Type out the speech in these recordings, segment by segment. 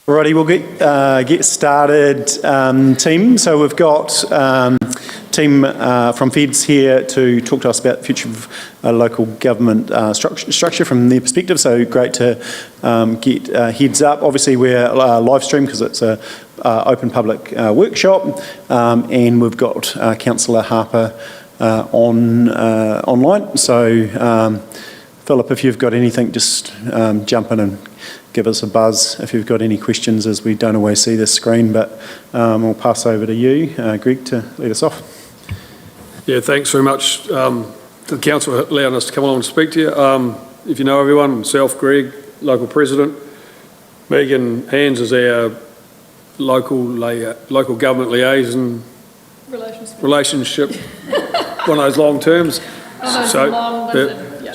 Alrighty, we'll get started, team. So we've got team from Feds here to talk to us about the future of local government structure from their perspective. So great to get heads up. Obviously we're live stream because it's a open public workshop, and we've got Councillor Harper online. So Philip, if you've got anything, just jump in and give us a buzz if you've got any questions, as we don't always see the screen, but I'll pass over to you, Greg, to lead us off. Yeah, thanks very much to the council for allowing us to come along and speak to you. If you know everyone, myself, Greg, local president, Megan Hands is our local government liaison relationship, one of those long terms.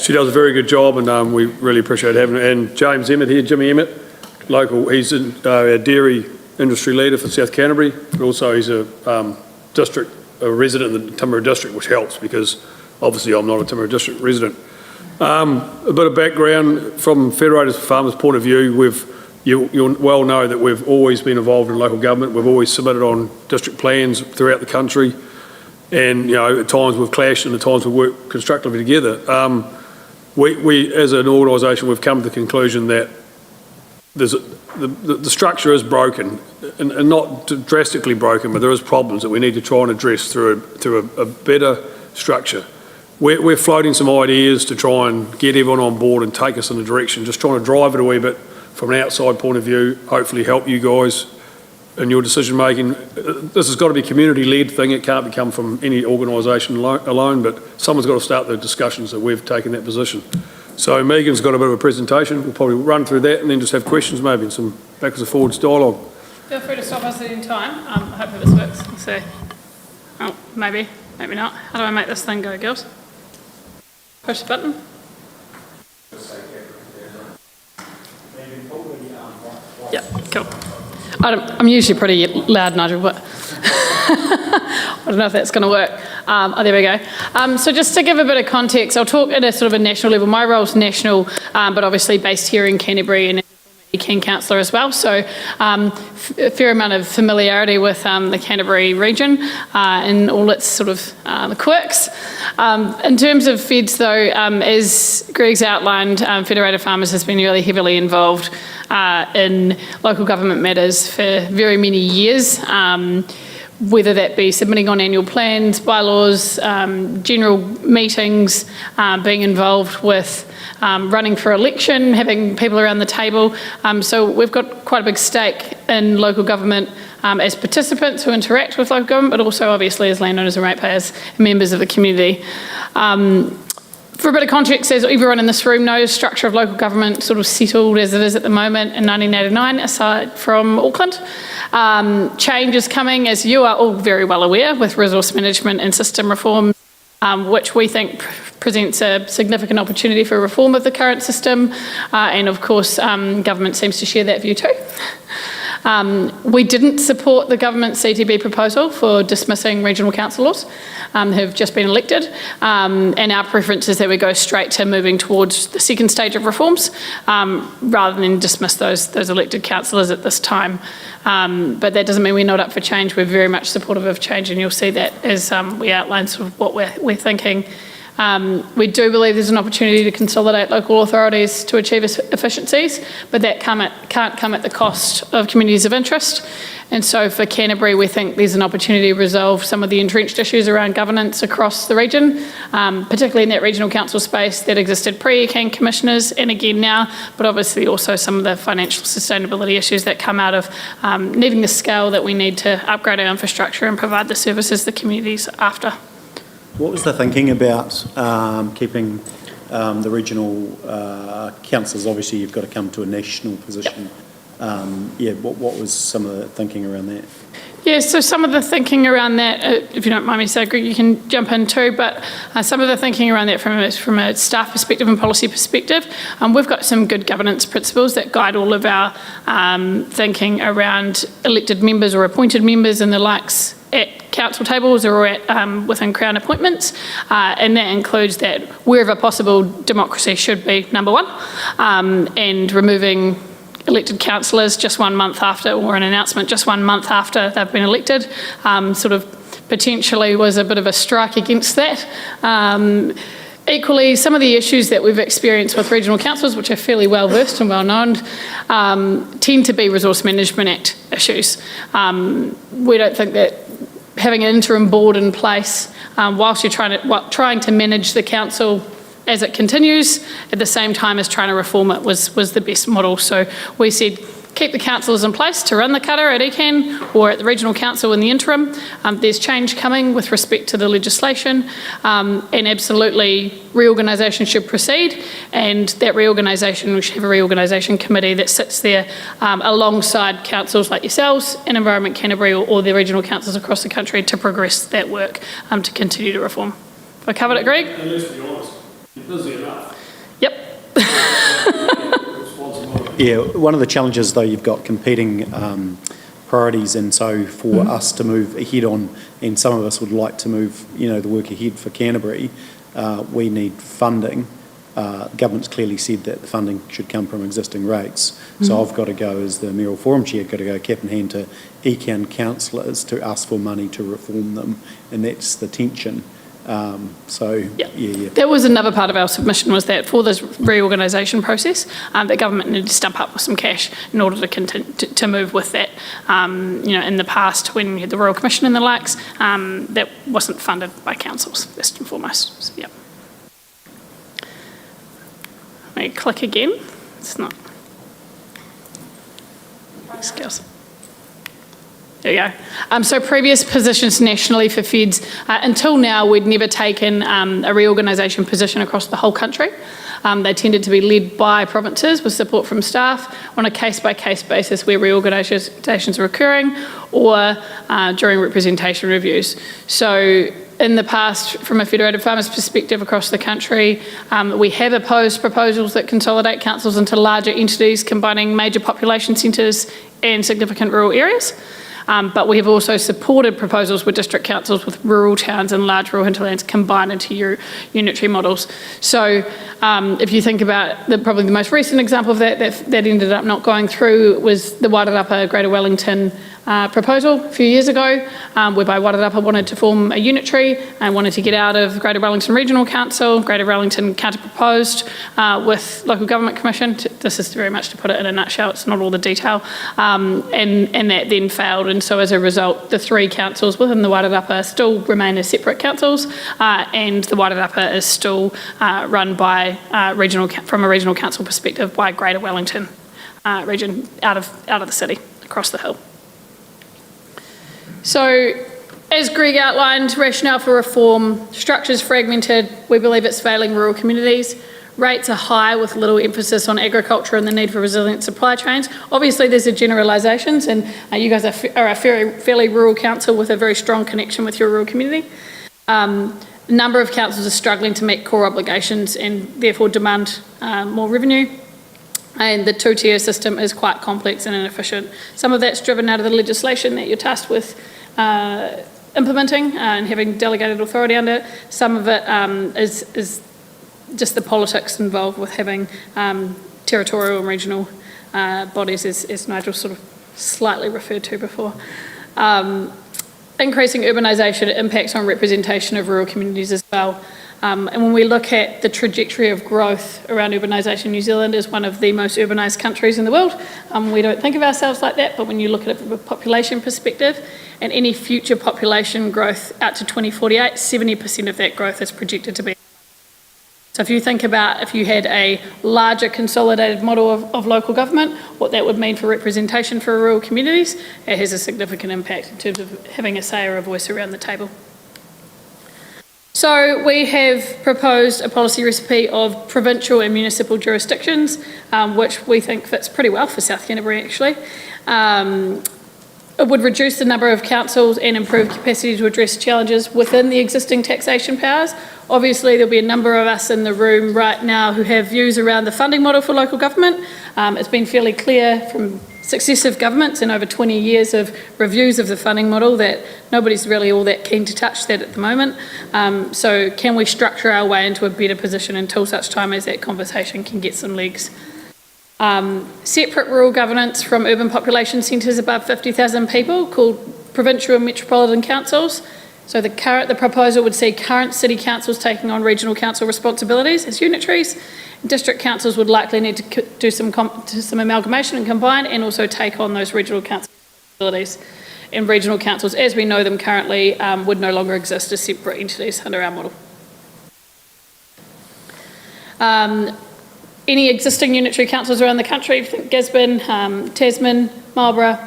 She does a very good job, and we really appreciate having her. And James Emmett here, Jimmy Emmett, local, he's our dairy industry leader for South Canterbury, but also he's a resident in the Timaru district, which helps because obviously I'm not a Timaru district resident. A bit of background from Federated Farmers' point of view, you'll well know that we've always been involved in local government. We've always submitted on district plans throughout the country, and at times we've clashed and at times we've worked constructively together. We as an organisation, we've come to the conclusion that the structure is broken, and not drastically broken, but there is problems that we need to try and address through a better structure. We're floating some ideas to try and get everyone on board and take us in a direction, just trying to drive it a wee bit from an outside point of view, hopefully help you guys in your decision making. This has got to be a community led thing. It can't come from any organisation alone, but someone's got to start the discussions that we've taken that position. So Megan's got a bit of a presentation. We'll probably run through that and then just have questions, maybe, and some backwards and forwards dialogue. Feel free to stop us at any time. Hopefully this works. Let's see. Oh, maybe not. How do I make this thing go, girls? Push the button. Yeah, cool. I'm usually pretty loud, Nigel, but I don't know if that's going to work. There we go. So just to give a bit of context, I'll talk at a sort of a national level. My role's national, but obviously based here in Canterbury and Ken councillor as well. So a fair amount of familiarity with the Canterbury region and all its sort of quirks. In terms of Feds though, as Greg's outlined, Federated Farmers has been really heavily involved in local government matters for very many years. Whether that be submitting on annual plans, bylaws, general meetings, being involved with running for election, having people around the table. So we've got quite a big stake in local government as participants who interact with local government, but also obviously as landowners and ratepayers and members of the community. For a bit of context, as everyone in this room knows, structure of local government sort of settled as it is at the moment in 1989, aside from Auckland. Change is coming, as you are all very well aware, with resource management and system reform, which we think presents a significant opportunity for reform of the current system. And of course, government seems to share that view too. We didn't support the government CTB proposal for dismissing regional councillors who have just been elected, and our preference is that we go straight to moving towards the second stage of reforms rather than dismiss those elected councillors at this time. But that doesn't mean we're not up for change. We're very much supportive of change, and you'll see that as we outline sort of what we're thinking. We do believe there's an opportunity to consolidate local authorities to achieve efficiencies, but that can't come at the cost of communities of interest. And so for Canterbury, we think there's an opportunity to resolve some of the entrenched issues around governance across the region, particularly in that regional council space that existed pre-King commissioners and again now, but obviously also some of the financial sustainability issues that come out of needing the scale that we need to upgrade our infrastructure and provide the services the communities after. What was the thinking about keeping the regional councils? Obviously, you've got to come to a national position. What was some of the thinking around that? Yeah, so some of the thinking around that, if you don't mind me saying, Greg, you can jump in too, but some of the thinking around that from a staff perspective and policy perspective, we've got some good governance principles that guide all of our thinking around elected members or appointed members and the likes at council tables or at, within Crown appointments, and that includes that wherever possible democracy should be number one, and removing elected councillors just 1 month after, or an announcement just 1 month after they've been elected, sort of potentially was a bit of a strike against that. Equally, some of the issues that we've experienced with regional councils, which are fairly well versed and well known, tend to be Resource Management Act issues. We don't think that having an interim board in place, whilst you're trying to manage the council as it continues, at the same time as trying to reform it was the best model. So we said, keep the councillors in place to run the kata at ECAN or at the regional council in the interim. There's change coming with respect to the legislation, and absolutely reorganisation should proceed, and that reorganisation, we should have a reorganisation committee that sits there alongside councils like yourselves and Environment Canterbury or the regional councils across the country to progress that work to continue to reform. Have I covered it, Greg? And let's be honest, you're busy enough. Yep. Yeah, one of the challenges though, you've got competing priorities, and so for us to move ahead on, and some of us would like to move, the work ahead for Canterbury, we need funding. Government's clearly said that the funding should come from existing rates. So I've got to go, as the Mayoral Forum Chair, got to go cap in hand to ECAN councillors to ask for money to reform them, and that's the tension. Yeah. That was another part of our submission, was that for this reorganisation process, the government needed to stump up with some cash in order to continue to move with that. In the past, when you had the Royal Commission and the likes, that wasn't funded by councils, first and foremost. So, yeah. Let me click again. It's not. Skills. There we go. So previous positions nationally for feds, until now we'd never taken a reorganisation position across the whole country. They tended to be led by provinces with support from staff on a case-by-case basis where reorganisations are occurring, or during representation reviews. So in the past, from a Federated Farmers perspective across the country, we have opposed proposals that consolidate councils into larger entities combining major population centres and significant rural areas. But we have also supported proposals with district councils with rural towns and large rural hinterlands combined into unitary models. So if you think about probably the most recent example of that ended up not going through was the Wairarapa Greater Wellington proposal a few years ago, whereby Wairarapa wanted to form a unitary and wanted to get out of Greater Wellington Regional Council. Greater Wellington counter-proposed with Local Government Commission. This is very much to put it in a nutshell, it's not all the detail, and that then failed. And so as a result, the 3 councils within the Wairarapa still remain as separate councils, and the Wairarapa is still run by from a regional council perspective by Greater Wellington region out of the city, across the hill. So, as Greg outlined, rationale for reform, structure's fragmented, we believe it's failing rural communities, rates are high with little emphasis on agriculture and the need for resilient supply chains. Obviously there's the generalisations, and you guys are a fairly rural council with a very strong connection with your rural community. A number of councils are struggling to meet core obligations and therefore demand more revenue. And the 2-tier system is quite complex and inefficient. Some of that's driven out of the legislation that you're tasked with implementing and having delegated authority under. Some of it is just the politics involved with having territorial and regional bodies, as Nigel sort of slightly referred to before. Increasing urbanisation impacts on representation of rural communities as well. And when we look at the trajectory of growth around urbanisation, New Zealand is one of the most urbanised countries in the world. We don't think of ourselves like that, but when you look at it from a population perspective, and any future population growth out to 2048, 70% of that growth is projected to be. So if you think about if you had a larger consolidated model of local government, what that would mean for representation for rural communities, it has a significant impact in terms of having a say or a voice around the table. So we have proposed a policy recipe of provincial and municipal jurisdictions, which we think fits pretty well for South Canterbury actually. It would reduce the number of councils and improve capacity to address challenges within the existing taxation powers. Obviously, there'll be a number of us in the room right now who have views around the funding model for local government. It's been fairly clear from successive governments and over 20 years of reviews of the funding model that nobody's really all that keen to touch that at the moment. So can we structure our way into a better position until such time as that conversation can get some legs? Separate rural governance from urban population centres above 50,000 people called provincial and metropolitan councils. So the proposal would see current city councils taking on regional council responsibilities as unitaries. District councils would likely need to do some amalgamation and combine, and also take on those regional council responsibilities. And regional councils, as we know them currently, would no longer exist as separate entities under our model. Any existing unitary councils around the country, Gisborne, Tasman, Marlborough,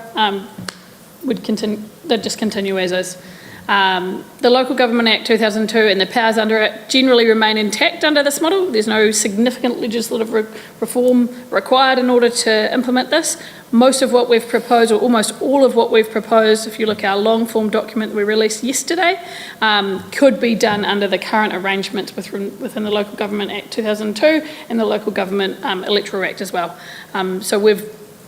they'd just continue as is. The Local Government Act 2002 and the powers under it generally remain intact under this model. There's no significant legislative reform required in order to implement this. Most of what we've proposed, or almost all of what we've proposed, if you look at our long form document that we released yesterday, could be done under the current arrangements within the Local Government Act 2002 and the Local Government Electoral Act as well. So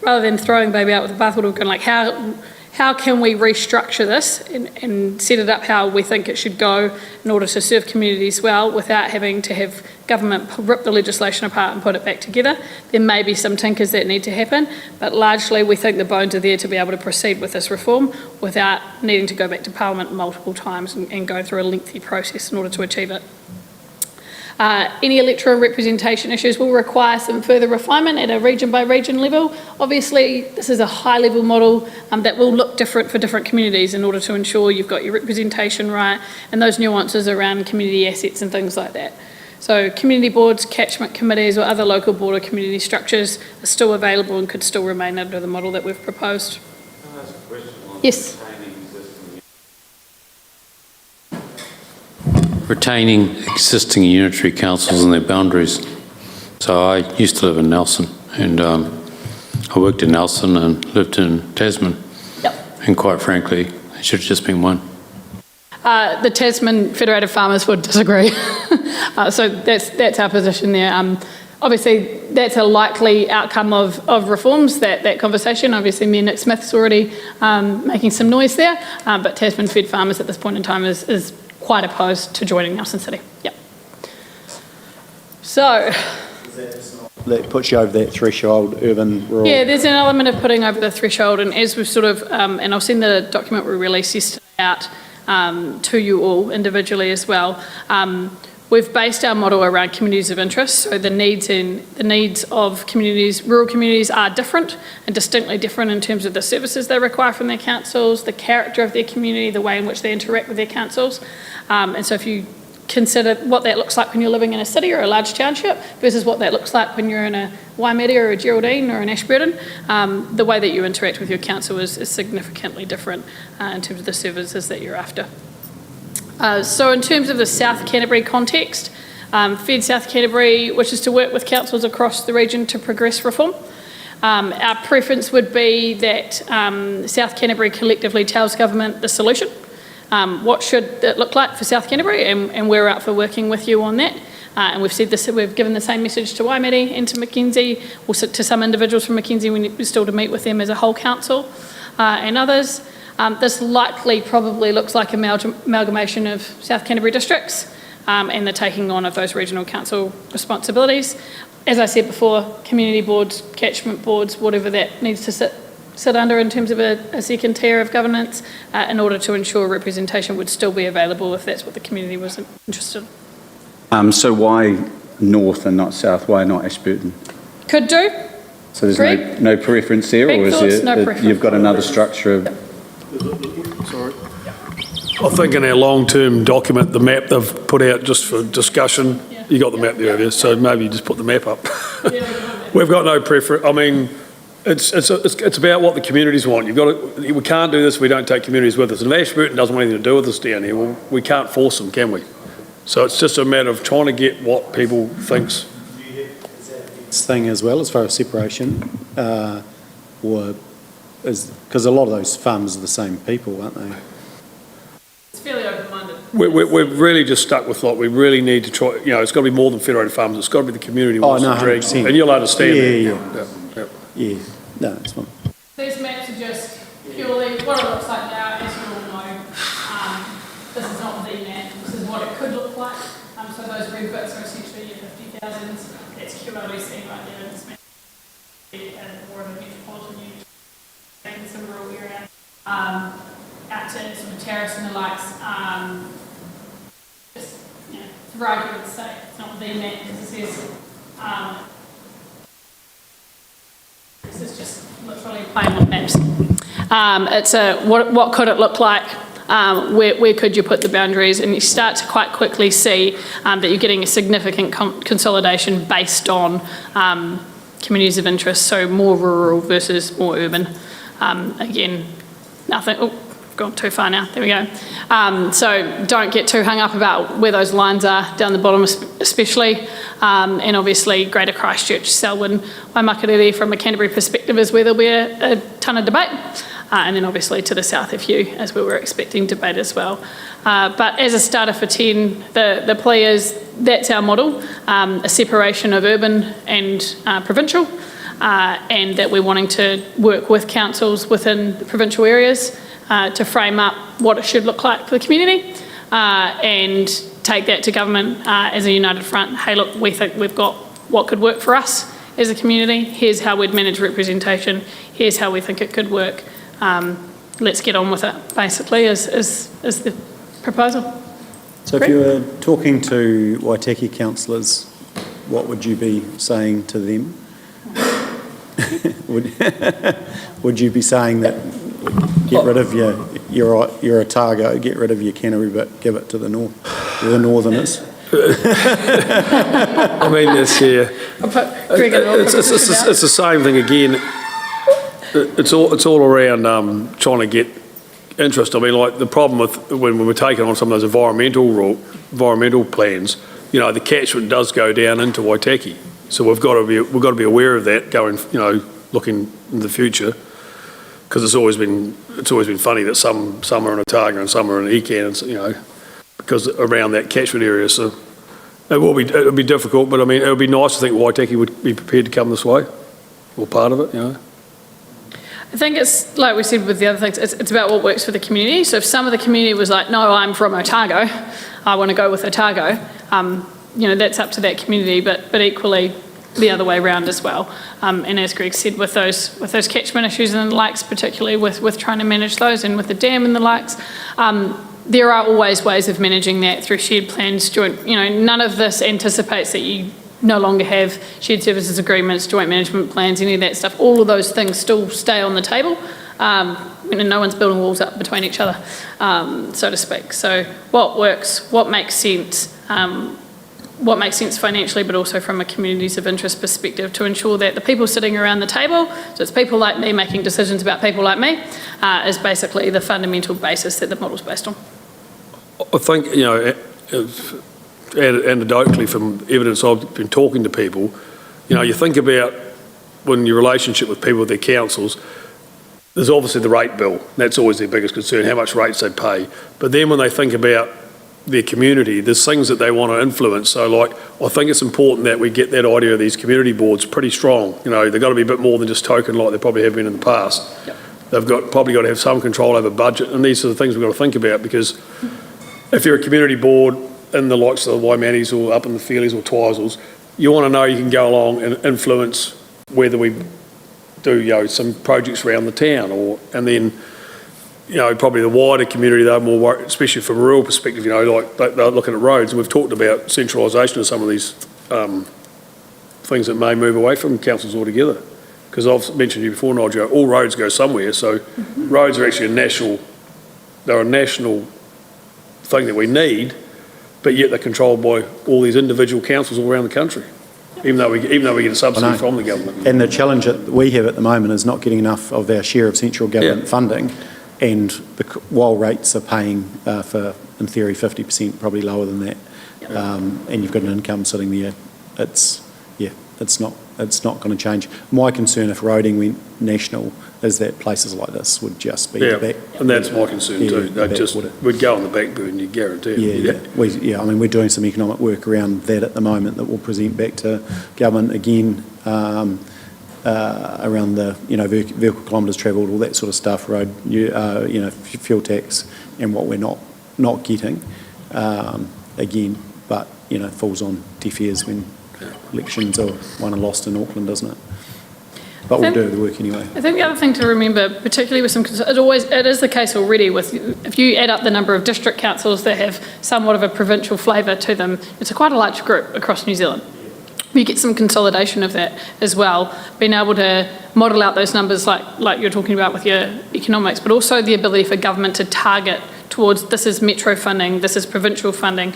rather than throwing baby out with the bathwater, we've gone like, how can we restructure this and set it up how we think it should go in order to serve communities well without having to have government rip the legislation apart and put it back together. There may be some tinkers that need to happen, but largely we think the bones are there to be able to proceed with this reform without needing to go back to Parliament multiple times and go through a lengthy process in order to achieve it. Any electoral representation issues will require some further refinement at a region by region level. Obviously, this is a high level model that will look different for different communities in order to ensure you've got your representation right and those nuances around community assets and things like that. So community boards, catchment committees or other local board or community structures are still available and could still remain under the model that we've proposed. Can I ask a question on yes. retaining existing unitary councils and their boundaries? So I used to live in Nelson, and I worked in Nelson and lived in Tasman. Yep. And quite frankly, it should have just been one. The Tasman Federated Farmers would disagree. So that's our position there. Obviously, that's a likely outcome of reforms, that conversation. Obviously, Mayor Nick Smith's already making some noise there, but Tasman Fed Farmers at this point in time is quite opposed to joining Nelson City. Yep. So... that puts you over that threshold, urban, rural? Yeah, there's an element of putting over the threshold, and as we've sort of, and I'll send the document we released yesterday out to you all individually as well. We've based our model around communities of interest, so the needs of communities, rural communities, are different and distinctly different in terms of the services they require from their councils, the character of their community, the way in which they interact with their councils. And so if you consider what that looks like when you're living in a city or a large township versus what that looks like when you're in a Waimea or a Geraldine or an Ashburton, the way that you interact with your council is significantly different in terms of the services that you're after. So in terms of the South Canterbury context, Fed South Canterbury wishes to work with councils across the region to progress reform. Our preference would be that South Canterbury collectively tells government the solution. What should it look like for South Canterbury, and we're out for working with you on that. And we've said this, we've given the same message to Waimea and to Mackenzie, also to some individuals from Mackenzie. We're still to meet with them as a whole council and others. This likely probably looks like amalgamation of South Canterbury districts and the taking on of those regional council responsibilities. As I said before, community boards, catchment boards, whatever that needs to sit under in terms of a second tier of governance in order to ensure representation would still be available if that's what the community was interested in. So why north and not south? Why not Ashburton? Could do. So there's no preference there, Big or is thoughts, there, no preference. you've got another structure of... Sorry. I think in our long-term document, the map they've put out just for discussion, you got the map there, have you? So maybe you just put the map up. We've got no preference. I mean, it's about what the communities want. We can't do this if we don't take communities with us. And if Ashburton doesn't want anything to do with us down here, well, we can't force them, can we? So it's just a matter of trying to get what people thinks. Thing as well, as far as separation, because a lot of those farmers are the same people, aren't they? It's fairly open-minded. We're really just stuck with what we really need to try. You know, it's got to be more than Federated Farmers. It's got to be the community wants to drink. 100%. And you'll understand that. Yeah, no, it's fine. These maps are just purely what it looks like now, as you all know. This is not the map, this is what it could look like. So those red bits are essentially your 50,000s. That's QLDC right there in this map. more of a metropolitan unit in some rural area, out to sort of terrace and the likes. Just, you know, it's a variety, I would say. It's not the net, because it says, this is just literally playing with maps. It's a, what could it look like? Where could you put the boundaries? And you start to quite quickly see that you're getting a significant consolidation based on communities of interest, so more rural versus more urban. Again, nothing, oh, gone too far now, there we go. So don't get too hung up about where those lines are down the bottom especially, and obviously Greater Christchurch, Selwyn, Waimakariri from a Canterbury perspective is where there'll be a ton of debate, and then obviously to the south of you as we were expecting debate as well. But as a starter for 10, the plea is that's our model, a separation of urban and provincial, and that we're wanting to work with councils within the provincial areas to frame up what it should look like for the community, and take that to government as a united front. Hey, look, we think we've got what could work for us as a community. Here's how we'd manage representation. Here's how we think it could work. Let's get on with it, basically, is the proposal. So if you were talking to Waitaki councillors, what would you be saying to them? Would you be saying that get rid of your Otago, get rid of your Canterbury, but give it to the northerners? I mean, it's the same thing again. It's all around trying to get interest. I mean, like the problem with when we were taking on some of those environmental plans, you know, the catchment does go down into Waitaki. So we've got to be aware of that going, you know, looking in the future, because it's always been funny that some are in Otago and some are in Ecan, you know, because around that catchment area. So it'll be difficult, but I mean, it would be nice to think Waitaki would be prepared to come this way, or part of it, you know. I think it's, like we said with the other things, it's about what works for the community. So if some of the community was like, no, I'm from Otago, I want to go with Otago, you know, that's up to that community, but equally the other way around as well. And as Greg said, with those catchment issues and the likes, particularly with trying to manage those, and with the dam and the likes, there are always ways of managing that through shared plans, joint, you know, none of this anticipates that you no longer have shared services agreements, joint management plans, any of that stuff. All of those things still stay on the table. You know, no one's building walls up between each other, so to speak. So what works, what makes sense financially, but also from a communities of interest perspective, to ensure that the people sitting around the table, so it's people like me making decisions about people like me, is basically the fundamental basis that the model's based on. I think, you know, anecdotally from evidence I've been talking to people, you know, you think about when your relationship with people with their councils, there's obviously the rate bill. That's always their biggest concern, how much rates they pay. But then when they think about their community, there's things that they want to influence. So, like, I think it's important that we get that idea of these community boards pretty strong. You know, they've got to be a bit more than just token like they probably have been in the past. Yep. They've probably got to have some control over budget, and these are the things we've got to think about, because if you're a community board in the likes of the Waimanis or up in the Feelies or Twisels, you want to know you can go along and influence whether we do, you know, some projects around the town, and then, you know, probably the wider community, they're more worried, especially from a rural perspective, you know, like they're looking at roads, and we've talked about centralisation of some of these things that may move away from councils altogether. Because I've mentioned to you before, Nigel, all roads go somewhere, so roads are actually they're a national thing that we need, but yet they're controlled by all these individual councils all around the country, even though we get a subsidy from the government. And the challenge that we have at the moment is not getting enough of our share of central government funding, and while rates are paying for, in theory, 50%, probably lower than that, and you've got an income sitting there, it's not going to change. My concern if roading went national is that places like this would just be the back. And that's my concern too. We'd go on the back burner, you guarantee it. I mean, we're doing some economic work around that at the moment that we'll present back to government again, around the, you know, vehicle kilometres travelled, all that sort of stuff, road, you know, fuel tax, and what we're not getting again, but, you know, falls on deaf ears when elections are won and lost in Auckland, doesn't it? but we'll do the work anyway. I think the other thing to remember, particularly with it is the case already with, if you add up the number of district councils that have somewhat of a provincial flavour to them, it's quite a large group across New Zealand. You get some consolidation of that as well, being able to model out those numbers like you're talking about with your economics, but also the ability for government to target towards this is metro funding, this is provincial funding,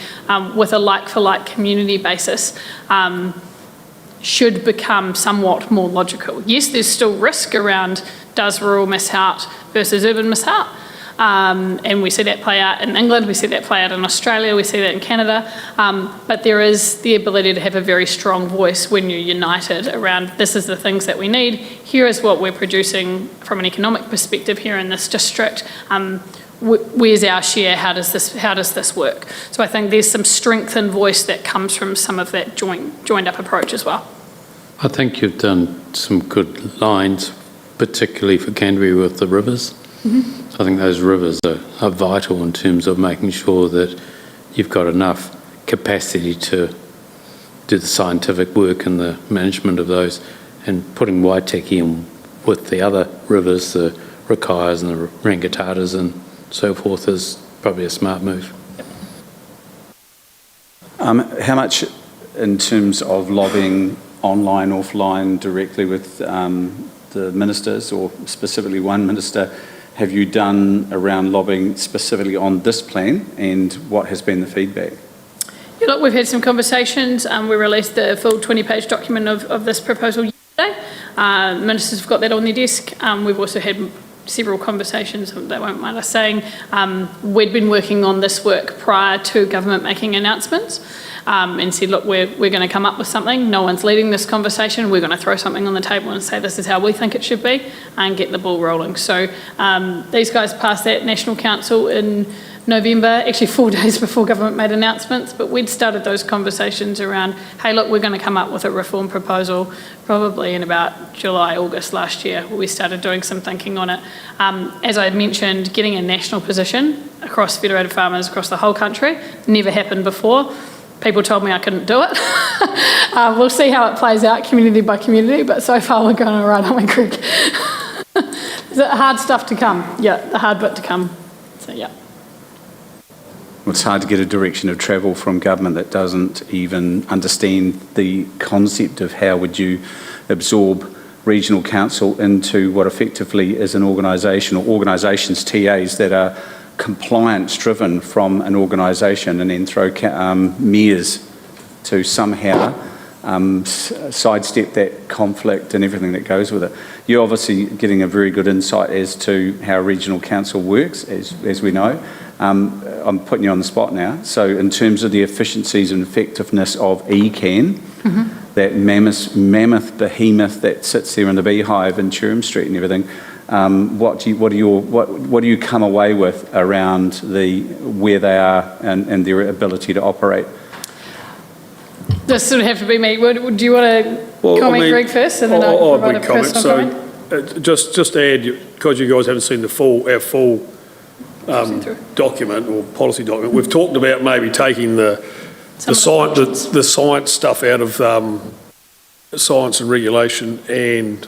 with a like-for-like community basis, should become somewhat more logical. Yes, there's still risk around does rural miss out versus urban miss out. And we see that play out in England, we see that play out in Australia, we see that in Canada. But there is the ability to have a very strong voice when you're united around this is the things that we need, here is what we're producing from an economic perspective here in this district. Where's our share? How does this work? So I think there's some strengthened voice that comes from some of that joined up approach as well. I think you've done some good lines, particularly for Canterbury with the rivers. I think those rivers are vital in terms of making sure that you've got enough capacity to do the scientific work and the management of those, and putting Waitaki in with the other rivers, the Rakaias and the Rangatatas and so forth, is probably a smart move. How much, in terms of lobbying online, offline, directly with the ministers, or specifically one minister, have you done around lobbying specifically on this plan, and what has been the feedback? Yeah, look, we've had some conversations. We released the full 20-page document of this proposal yesterday. Ministers have got that on their desk. We've also had several conversations, they won't mind us saying. We'd been working on this work prior to government making announcements, and said, look, we're going to come up with something. No one's leading this conversation. We're going to throw something on the table and say this is how we think it should be, and get the ball rolling. So these guys passed that National Council in November, actually 4 days before government made announcements, but we'd started those conversations around, hey, look, we're going to come up with a reform proposal probably in about July, August last year. We started doing some thinking on it. As I mentioned, getting a national position across Federated Farmers across the whole country never happened before. People told me I couldn't do it. We'll see how it plays out community by community, but so far we're going all right, aren't we, Greg? There's hard stuff to come. Yeah, the hard bit to come. So, yeah. Well, it's hard to get a direction of travel from government that doesn't even understand the concept of how would you absorb regional council into what effectively is an organisation, or organisations, TAs, that are compliance-driven from an organisation, and then throw mayors to somehow sidestep that conflict and everything that goes with it. You're obviously getting a very good insight as to how regional council works, as we know. I'm putting you on the spot now. So in terms of the efficiencies and effectiveness of ECAN, that mammoth behemoth that sits there in the beehive in Turum Street and everything, what do you come away with around where they are and their ability to operate? This sort of have to be me. Do you want to comment, Greg, first, and then I'll provide a personal comment? Just to add, because you guys haven't seen our full document or policy document, we've talked about maybe taking the science stuff out of science and regulation and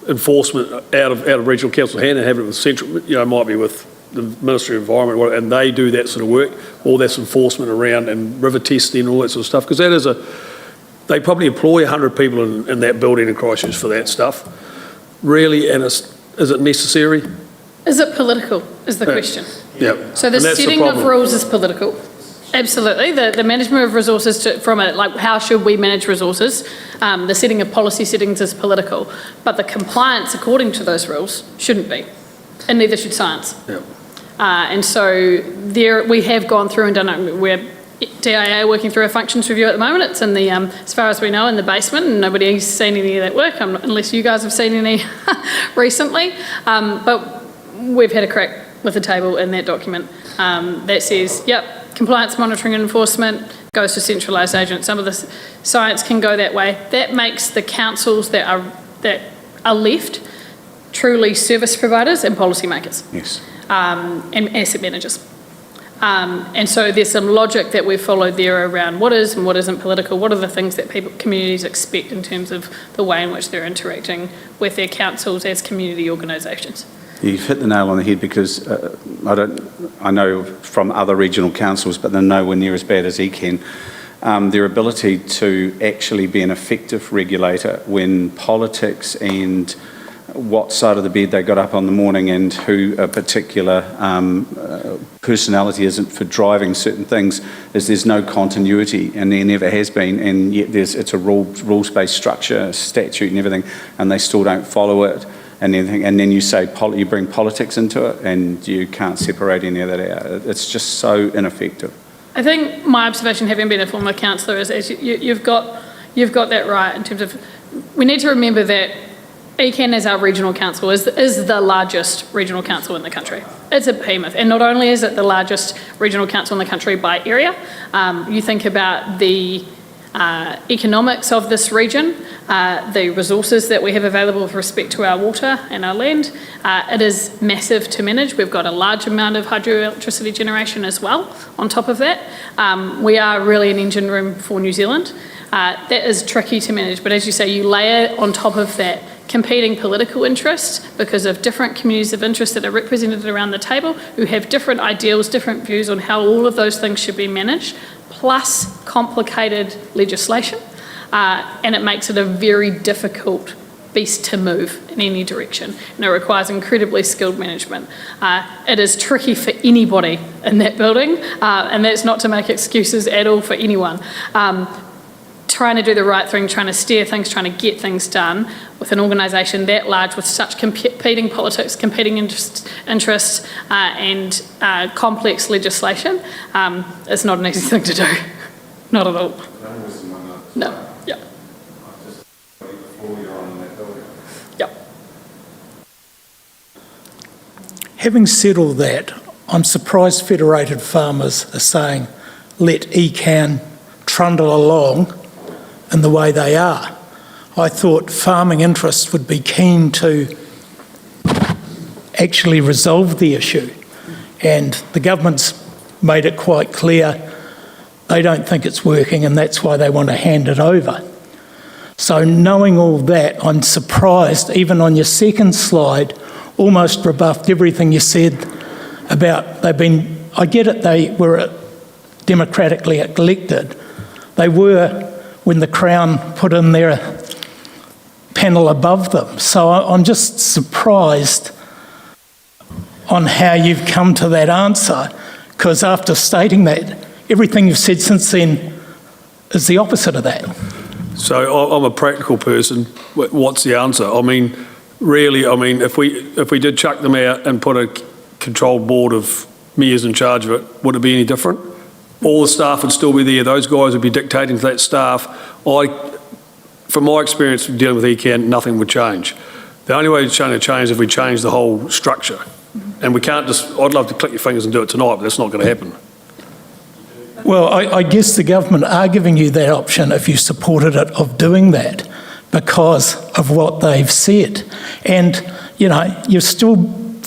enforcement out of regional council hand, and have it with central, might be with the Ministry of Environment, and they do that sort of work, all that's enforcement around, and river testing and all that sort of stuff, because that is they probably employ 100 people in that building in Christchurch for that stuff. Really, and is it necessary? Is it political, is the question. Yeah. So the setting of rules is political. Absolutely. The management of resources like how should we manage resources, the setting of policy settings is political, but the compliance according to those rules shouldn't be, and neither should science. Yeah. And so we have gone through and done, we're DIA working through a functions review at the moment. It's in the, as far as we know, in the basement, and nobody's seen any of that work, unless you guys have seen any recently. But we've had a crack with the table in that document that says, yep, compliance monitoring and enforcement goes to centralised agents. Some of the science can go that way. That makes the councils that are left truly service providers and policymakers. Yes. And asset managers. And so there's some logic that we've followed there around what is and what isn't political, what are the things that communities expect in terms of the way in which they're interacting with their councils as community organisations. You've hit the nail on the head, because I know from other regional councils, but they're nowhere near as bad as ECAN, their ability to actually be an effective regulator when politics and what side of the bed they got up on the morning and who a particular personality isn't for driving certain things, is there's no continuity, and there never has been, and yet it's a rules-based structure, statute and everything, and they still don't follow it. And then you say you bring politics into it, and you can't separate any of that out. It's just so ineffective. I think my observation, having been a former councillor, is you've got that right in terms of we need to remember that ECAN as our regional council is the largest regional council in the country. It's a behemoth, and not only is it the largest regional council in the country by area, you think about the economics of this region, the resources that we have available with respect to our water and our land. It is massive to manage. We've got a large amount of hydroelectricity generation as well on top of that. We are really an engine room for New Zealand. That is tricky to manage, but as you say, you layer on top of that competing political interests because of different communities of interest that are represented around the table who have different ideals, different views on how all of those things should be managed, plus complicated legislation, and it makes it a very difficult beast to move in any direction, and it requires incredibly skilled management. It is tricky for anybody in that building, and that's not to make excuses at all for anyone. Trying to do the right thing, trying to steer things, trying to get things done with an organisation that large with such competing politics, competing interests and complex legislation is not an easy thing to do. Not at all. No. Yeah. Yep. Having said all that, I'm surprised Federated farmers are saying let ECAN trundle along in the way they are. I thought farming interests would be keen to actually resolve the issue, and the government's made it quite clear they don't think it's working, and that's why they want to hand it over. So knowing all that, I'm surprised, even on your second slide, almost rebuffed everything you said about I get it, they were democratically elected. They were when the Crown put in their panel above them. So I'm just surprised on how you've come to that answer, because after stating that, everything you've said since then is the opposite of that. So I'm a practical person. What's the answer? I mean, really, if we did chuck them out and put a controlled board of mayors in charge of it, would it be any different? All the staff would still be there. Those guys would be dictating to that staff. From my experience dealing with ECAN, nothing would change. The only way it's going to change is if we change the whole structure. And we can't I'd love to click your fingers and do it tonight, but that's not going to happen. Well, I guess the government are giving you that option if you supported it of doing that because of what they've said. And, you still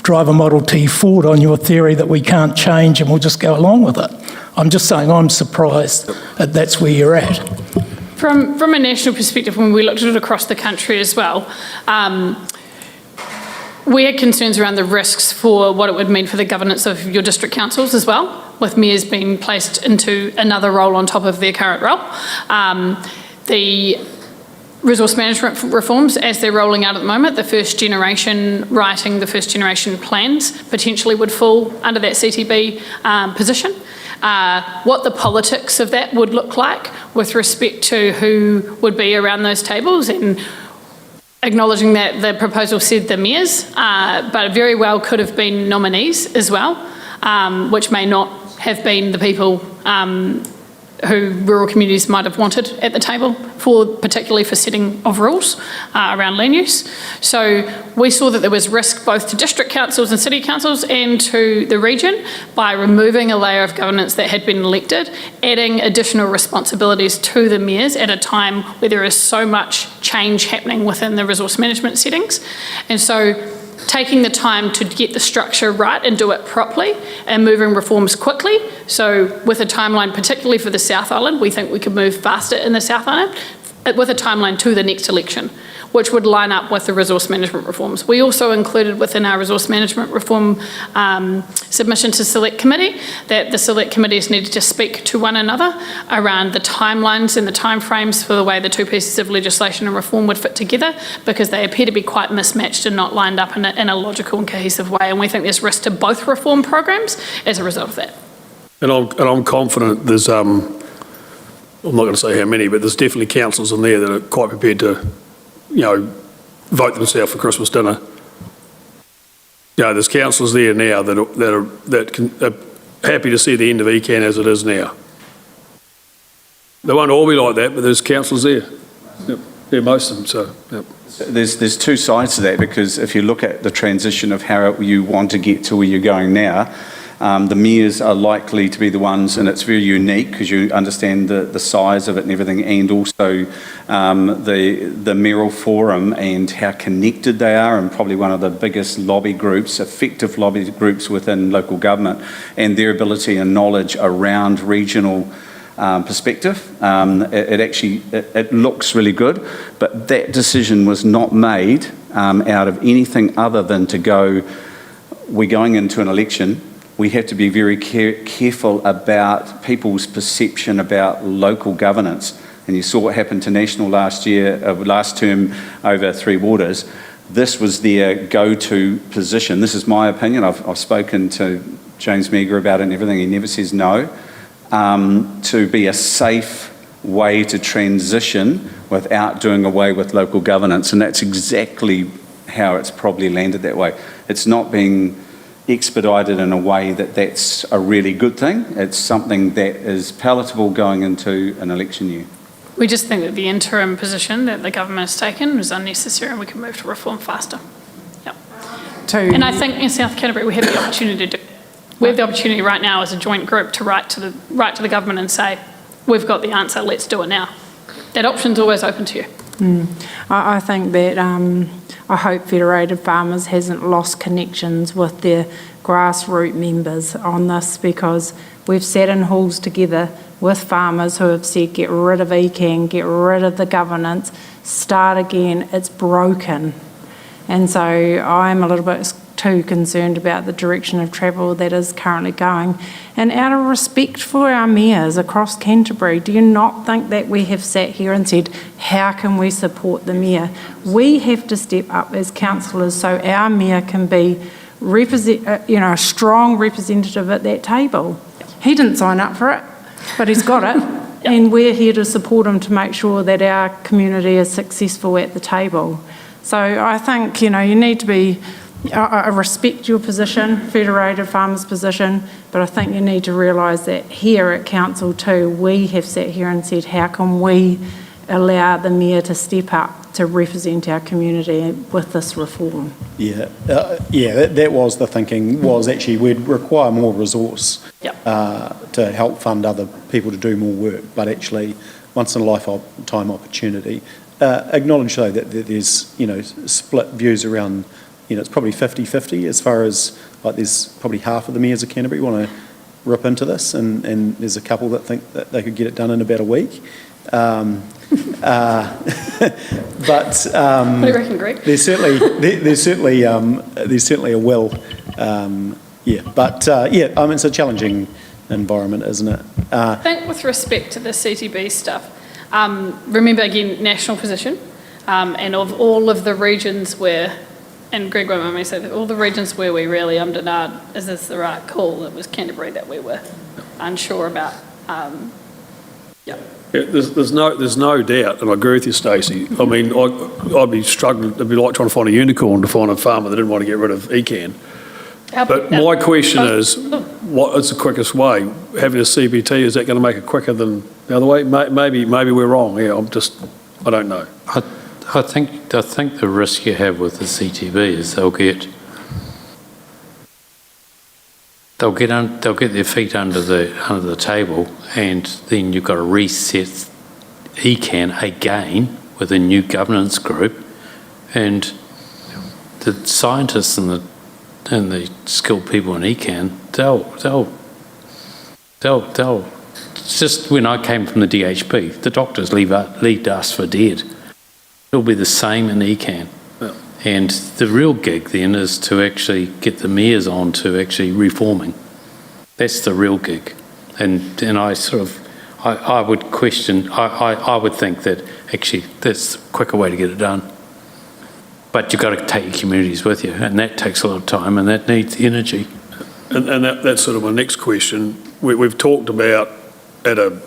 drive a Model T forward on your theory that we can't change and we'll just go along with it. I'm just saying I'm surprised that that's where you're at. From a national perspective, when we looked at it across the country as well, we had concerns around the risks for what it would mean for the governance of your district councils as well, with mayors being placed into another role on top of their current role. The resource management reforms, as they're rolling out at the moment, the first generation writing the first generation plans potentially would fall under that CTB position. What the politics of that would look like with respect to who would be around those tables, and acknowledging that the proposal said the mayors, but it very well could have been nominees as well, which may not have been the people who rural communities might have wanted at the table, particularly for setting of rules around land use. So we saw that there was risk both to district councils and city councils and to the region by removing a layer of governance that had been elected, adding additional responsibilities to the mayors at a time where there is so much change happening within the resource management settings. And so taking the time to get the structure right and do it properly and moving reforms quickly. So with a timeline, particularly for the South Island, we think we could move faster in the South Island with a timeline to the next election, which would line up with the resource management reforms. We also included within our resource management reform submission to Select Committee that the Select Committees needed to speak to one another around the timelines and the timeframes for the way the two pieces of legislation and reform would fit together, because they appear to be quite mismatched and not lined up in a logical and cohesive way. And we think there's risk to both reform programs as a result of that. And I'm confident there's, I'm not going to say how many, but there's definitely councillors in there that are quite prepared to, vote themselves for Christmas dinner. There's councillors there now that are happy to see the end of ECAN as it is now. They won't all be like that, but there's councillors there. Yep. Yeah, most of them. So, yep. There's two sides to that, because if you look at the transition of how you want to get to where you're going now, the mayors are likely to be the ones, and it's very unique because you understand the size of it and everything, and also the mayoral forum and how connected they are, and probably one of the biggest lobby groups, effective lobby groups within local government, and their ability and knowledge around regional perspective. It looks really good, but that decision was not made out of anything other than to go, we're going into an election. We have to be very careful about people's perception about local governance. And you saw what happened to National last term over Three Waters. This was their go-to position. This is my opinion. I've spoken to James Meagher about it and everything. He never says no. To be a safe way to transition without doing away with local governance. And that's exactly how it's probably landed that way. It's not being expedited in a way that's a really good thing. It's something that is palatable going into an election year. We just think that the interim position that the government has taken was unnecessary and we can move to reform faster. Yep. And I think in South Canterbury we have the opportunity to do it. We have the opportunity right now as a joint group to write to the government and say, we've got the answer, let's do it now. That option's always open to you. I think that I hope Federated Farmers hasn't lost connections with their grassroots members on this, because we've sat in halls together with farmers who have said, get rid of ECAN, get rid of the governance, start again, it's broken. And so I'm a little bit too concerned about the direction of travel that is currently going. And out of respect for our mayors across Canterbury, do you not think that we have sat here and said, how can we support the mayor? We have to step up as councillors so our mayor can be a strong representative at that table. He didn't sign up for it, but he's got it. And we're here to support him to make sure that our community is successful at the table. So I think, you need to be, I respect your position, Federated Farmers' position, but I think you need to realise that here at Council too, we have sat here and said, how can we allow the mayor to step up to represent our community with this reform? That was the thinking, was actually we'd require more resource to help fund other people to do more work, but actually once in a lifetime opportunity. Acknowledge though that there's split views around, it's probably 50-50 as far as there's probably half of the mayors of Canterbury want to rip into this, and there's a couple that think that they could get it done in about a week. But what do you reckon, Greg? There's certainly a will. It's a challenging environment, isn't it? I think with respect to the CTB stuff, remember again, national position, and of all of the regions where, and Greg won't mind me say that, all the regions where we really denied, is this the right call? It was Canterbury that we were unsure about. There's no doubt, and I agree with you, Stacey. I mean, I'd be struggling. It'd be like trying to find a unicorn to find a farmer that didn't want to get rid of ECAN. But my question is, what is the quickest way? Having a CBT, is that going to make it quicker than the other way? Maybe we're wrong. Yeah, I don't know. I think the risk you have with the CTB is they'll get their feet under the table, and then you've got to reset ECAN again with a new governance group, and the scientists and the skilled people in ECAN, they'll just, when I came from the DHP, the doctors leave us for dead. It'll be the same in ECAN. Yeah. And the real gig then is to actually get the mayors on to actually reforming. That's the real gig. And I would question, I would think that actually that's the quicker way to get it done. But you've got to take your communities with you, and that takes a lot of time, and that needs energy. And that's sort of my next question. We've talked about at a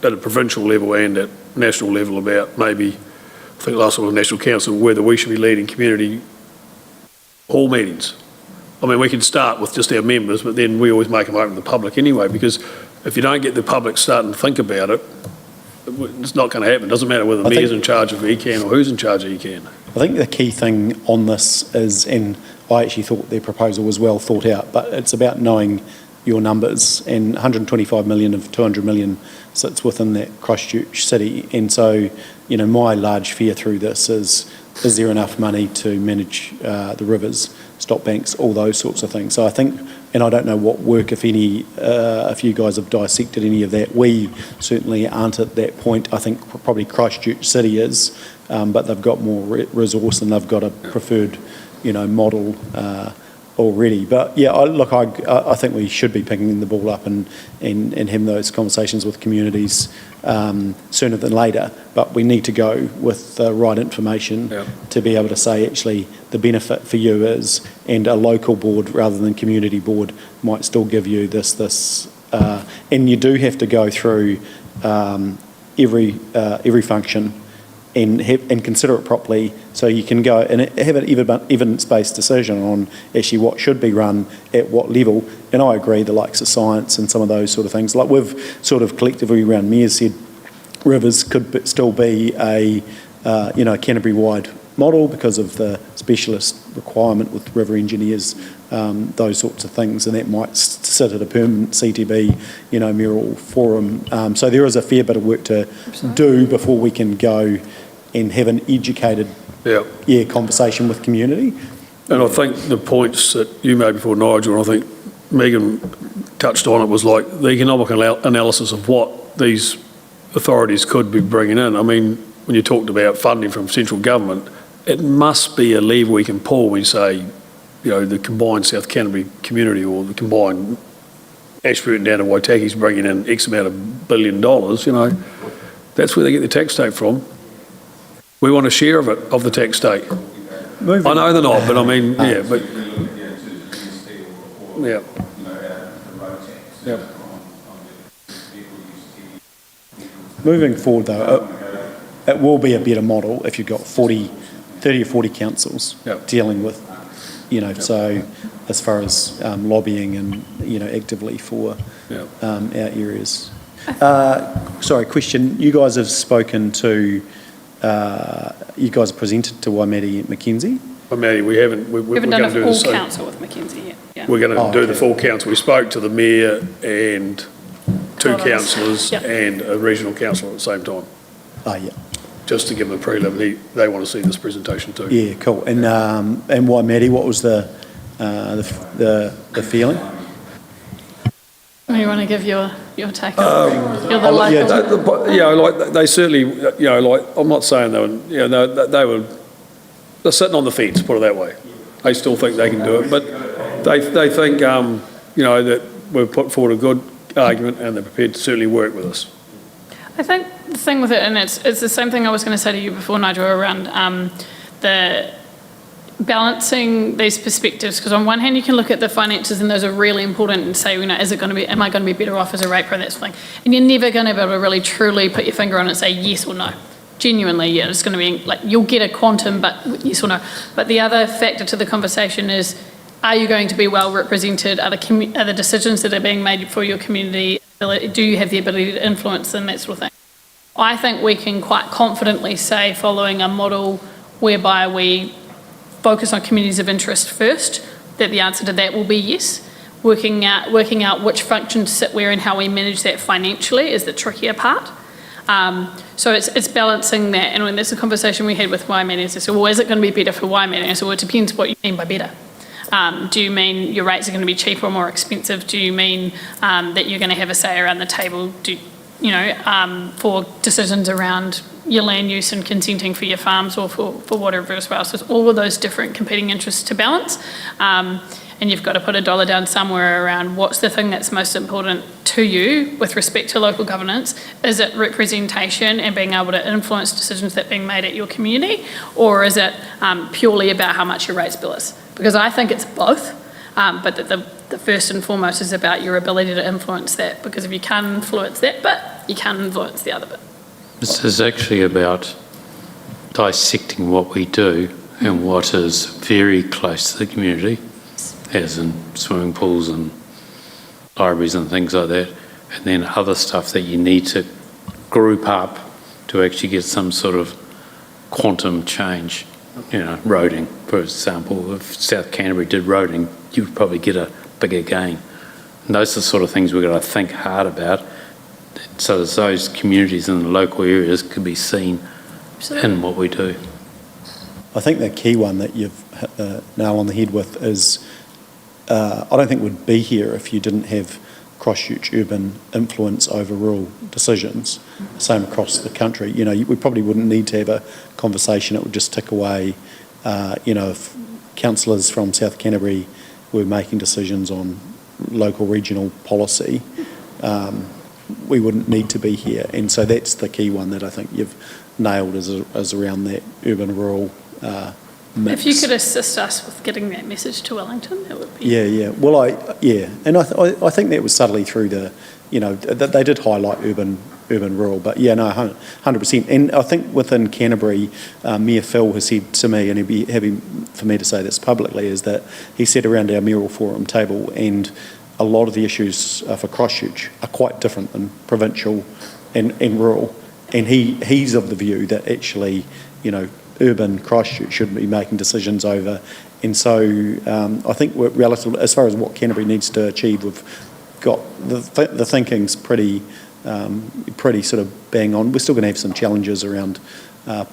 provincial level and at national level about maybe, I think last one was National Council, whether we should be leading community hall meetings. I mean, we can start with just our members, but then we always make them open to the public anyway, because if you don't get the public starting to think about it, it's not going to happen. It doesn't matter whether the mayor's in charge of ECAN or who's in charge of ECAN. I think the key thing on this is, and I actually thought their proposal was well thought out, but it's about knowing your numbers, and 125 million of 200 million sits within that Christchurch city. And so, you know, my large fear through this is there enough money to manage the rivers, stop banks, all those sorts of things. So I think, and I don't know what work, if any, if you guys have dissected any of that. We certainly aren't at that point. I think probably Christchurch City is, but they've got more resource and they've got a preferred, you know, model already. But yeah, I think we should be picking the ball up and having those conversations with communities sooner than later. But we need to go with the right information to be able to say, actually, the benefit for you is, and a local board rather than community board might still give you this, and you do have to go through every function and consider it properly, so you can go and have an evidence-based decision on actually what should be run at what level. And I agree, the likes of science and some of those sort of things, like we've sort of collectively around mayors said, rivers could still be a Canterbury-wide model because of the specialist requirement with river engineers, those sorts of things, and that might sit at a permanent CTB, mayoral forum. So there is a fair bit of work to do before we can go and have an educated conversation with community. And I think the points that you made before, Nigel, and I think Megan touched on it, was like the economic analysis of what these authorities could be bringing in. I mean, when you talked about funding from central government, it must be a lever we can pull when you say, the combined South Canterbury community or the combined Ashburton down to Waitaki's bringing in X amount of $1 billion, that's where they get the tax take from. We want a share of it, of the tax take. I know they're not, but I mean, Moving forward, though, it will be a better model if you've got 30 or 40 councils dealing with, so as far as lobbying and, actively for our areas. Sorry, question. You guys have spoken to, you guys have presented to Waimate Mackenzie? Waimate, we haven't. We haven't done a full council with Mackenzie yet. Yeah. We're going to do the full council. We spoke to the mayor and two councillors and a regional councillor at the same time. Oh, yeah. Just to give them a prelim, they want to see this presentation too. Yeah, cool. And Waimate, what was the feeling? You want to give your take on you're the local. They certainly, I'm not saying they're sitting on the fence, put it that way. They still think they can do it, but they think, that we've put forward a good argument and they're prepared to certainly work with us. I think the thing with it, and it's the same thing I was going to say to you before, Nigel, around the balancing these perspectives, because on one hand you can look at the finances and those are really important and say, am I going to be better off as a ratepayer, that sort of thing, and you're never going to be able to really truly put your finger on it and say yes or no. Genuinely, it's going to be like you'll get a quantum, but yes or no. But the other factor to the conversation is, are you going to be well represented? Are the decisions that are being made for your community, do you have the ability to influence them, that sort of thing? I think we can quite confidently say, following a model whereby we focus on communities of interest first, that the answer to that will be yes. Working out which functions sit where and how we manage that financially is the trickier part. So it's balancing that. And when there's a conversation we had with Waimea, they said, well, is it going to be better for Waimea? I said, well, it depends what you mean by better. Do you mean your rates are going to be cheaper or more expensive? Do you mean that you're going to have a say around the table? For decisions around your land use and consenting for your farms or for whatever as well. So it's all of those different competing interests to balance. And you've got to put a dollar down somewhere around what's the thing that's most important to you with respect to local governance. Is it representation and being able to influence decisions that are being made at your community? Or is it purely about how much your rates bill is? Because I think it's both. But the first and foremost is about your ability to influence that, because if you can't influence that bit, you can't influence the other bit. This is actually about dissecting what we do and what is very close to the community, as in swimming pools and libraries and things like that, and then other stuff that you need to group up to actually get some sort of quantum change. Roading, for example, if South Canterbury did roading, you would probably get a bigger gain. And those are the sort of things we've got to think hard about, so that those communities in the local areas can be seen in what we do. I think the key one that you've hit the nail on the head with is, I don't think we'd be here if you didn't have Christchurch urban influence over rural decisions. Same across the country. We probably wouldn't need to have a conversation. It would just tick away. If councillors from South Canterbury were making decisions on local regional policy, we wouldn't need to be here. And so that's the key one that I think you've nailed, is around that urban-rural mix. If you could assist us with getting that message to Wellington, that would be... Yeah. Well, and I think that was subtly through they did highlight urban-rural, but 100%. And I think within Canterbury, Mayor Phil has said to me, and he'd be happy for me to say this publicly, is that he sat around our mayoral forum table, and a lot of the issues for Christchurch are quite different than provincial and rural. And he's of the view that actually, urban Christchurch shouldn't be making decisions over. And so I think we're relative, as far as what Canterbury needs to achieve, we've got the thinking's pretty sort of bang on. We're still going to have some challenges around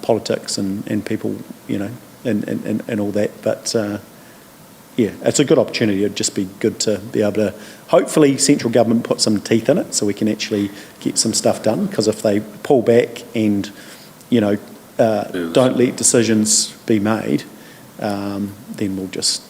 politics and people, and all that. But it's a good opportunity. It'd just be good to be able to, hopefully central government put some teeth in it so we can actually get some stuff done. Because if they pull back and, don't let decisions be made, then we'll just,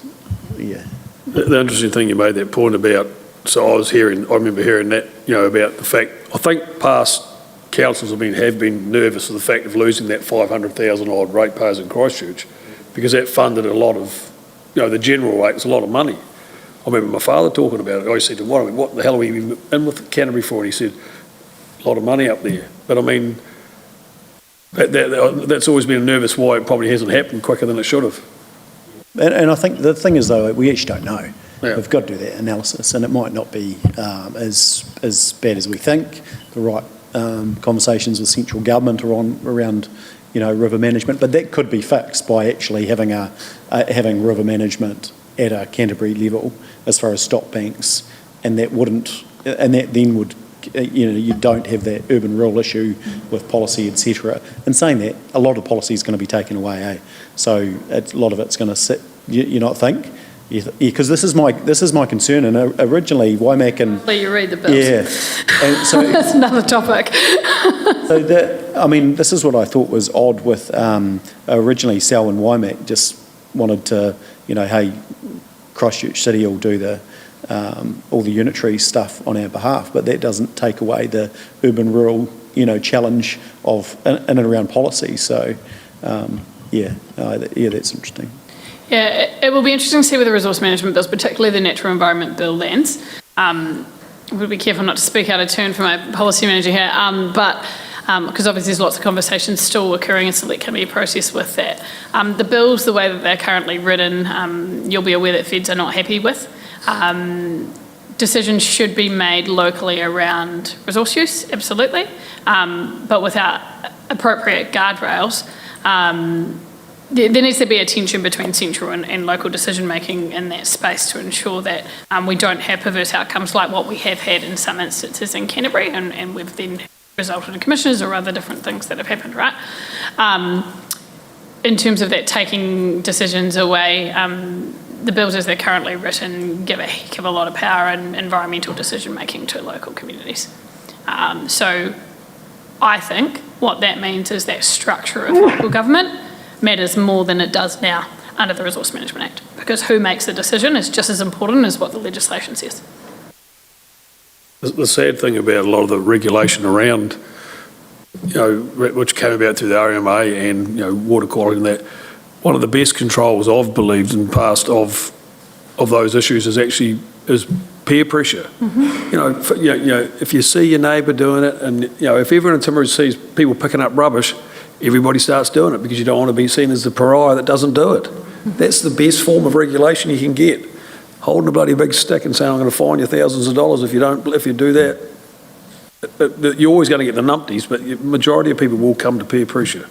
The interesting thing you made that point about, so I remember hearing that, about the fact, I think past councils have been nervous of the fact of losing that 500,000 odd ratepayers in Christchurch, because that funded a lot of, the general rate was a lot of money. I remember my father talking about it. I said to him, what the hell are we in with Canterbury for? And he said, a lot of money up there. But I mean, that's always been a nervous why it probably hasn't happened quicker than it should have. And I think the thing is, though, we actually don't know. Yeah. We've got to do that analysis, and it might not be as bad as we think. The right conversations with central government are on around, river management, but that could be fixed by actually having having river management at a Canterbury level as far as stock banks, and that then would. You don't have that urban-rural issue with policy, etc. And saying that, a lot of policy is going to be taken away, So a lot of it's going to sit. You not think? Because this is my concern. And originally, Waimak and you read the bills. Yeah, and so that's another topic. So this is what I thought was odd with originally Sal and Waimak just wanted to, hey, Christchurch City will do all the unitary stuff on our behalf, but that doesn't take away the urban-rural, challenge of in and around policy. So, that's interesting. Yeah, it will be interesting to see where the resource management bills, particularly the natural environment bill, lands. We'll be careful not to speak out of turn for my policy manager here, but because obviously there's lots of conversations still occurring, and so there can be a process with that. The bills, the way that they're currently written, you'll be aware that feds are not happy with. Decisions should be made locally around resource use, absolutely, but without appropriate guardrails. There needs to be a tension between central and local decision making in that space to ensure that we don't have perverse outcomes like what we have had in some instances in Canterbury, and we've then resulted in commissioners or other different things that have happened, right? In terms of that taking decisions away, the bills as they're currently written give a lot of power in environmental decision making to local communities. So I think what that means is that structure of local government matters more than it does now under the Resource Management Act, because who makes the decision is just as important as what the legislation says. The sad thing about a lot of the regulation around, which came about through the RMA and, water quality and that, one of the best controls I've believed in the past of those issues is peer pressure. Mm-hmm. If you see your neighbour doing it, and if everyone in Timaru sees people picking up rubbish, everybody starts doing it because you don't want to be seen as the pariah that doesn't do it. Mm-hmm. That's the best form of regulation you can get. Holding a bloody big stick and saying I'm going to fine you thousands of dollars if you do that. You're always going to get the numpties, but the majority of people will come to peer pressure.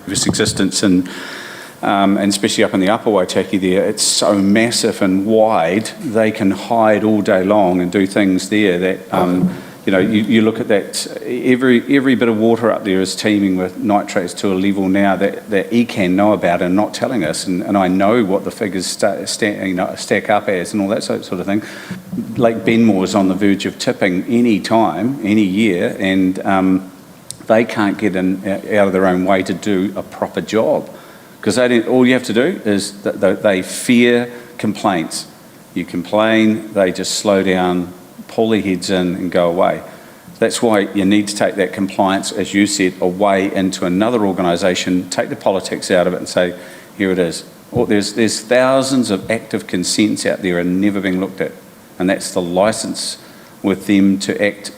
Its existence and especially up in the upper Waitaki there, it's so massive and wide, they can hide all day long and do things there that, you look at that, every bit of water up there is teeming with nitrates to a level now that ECAN know about and not telling us, and I know what the figures stack up as and all that sort of thing. Lake Benmore is on the verge of tipping any time, any year, and they can't get out of their own way to do a proper job because all you have to do is they fear complaints. You complain, they just slow down, pull their heads in and go away. That's why you need to take that compliance, as you said, away into another organisation, take the politics out of it and say, here it is. There's thousands of active consents out there and never being looked at, and that's the licence with them to act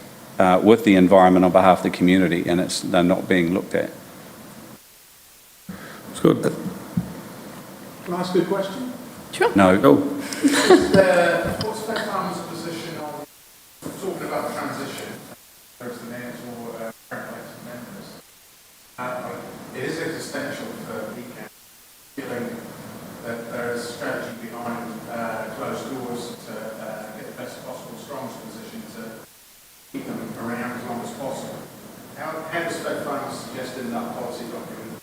with the environment on behalf of the community, and they're not being looked at. It's good. Can I ask you a question? Sure. No. What's Fed Farmers' position on talking about the transition, whether the mayors or current elected members? It is existential for ECAN, feeling that there is strategy behind closed doors to get the best possible, strongest position to keep them around as long as possible. How does Fed Farmers suggest in that policy document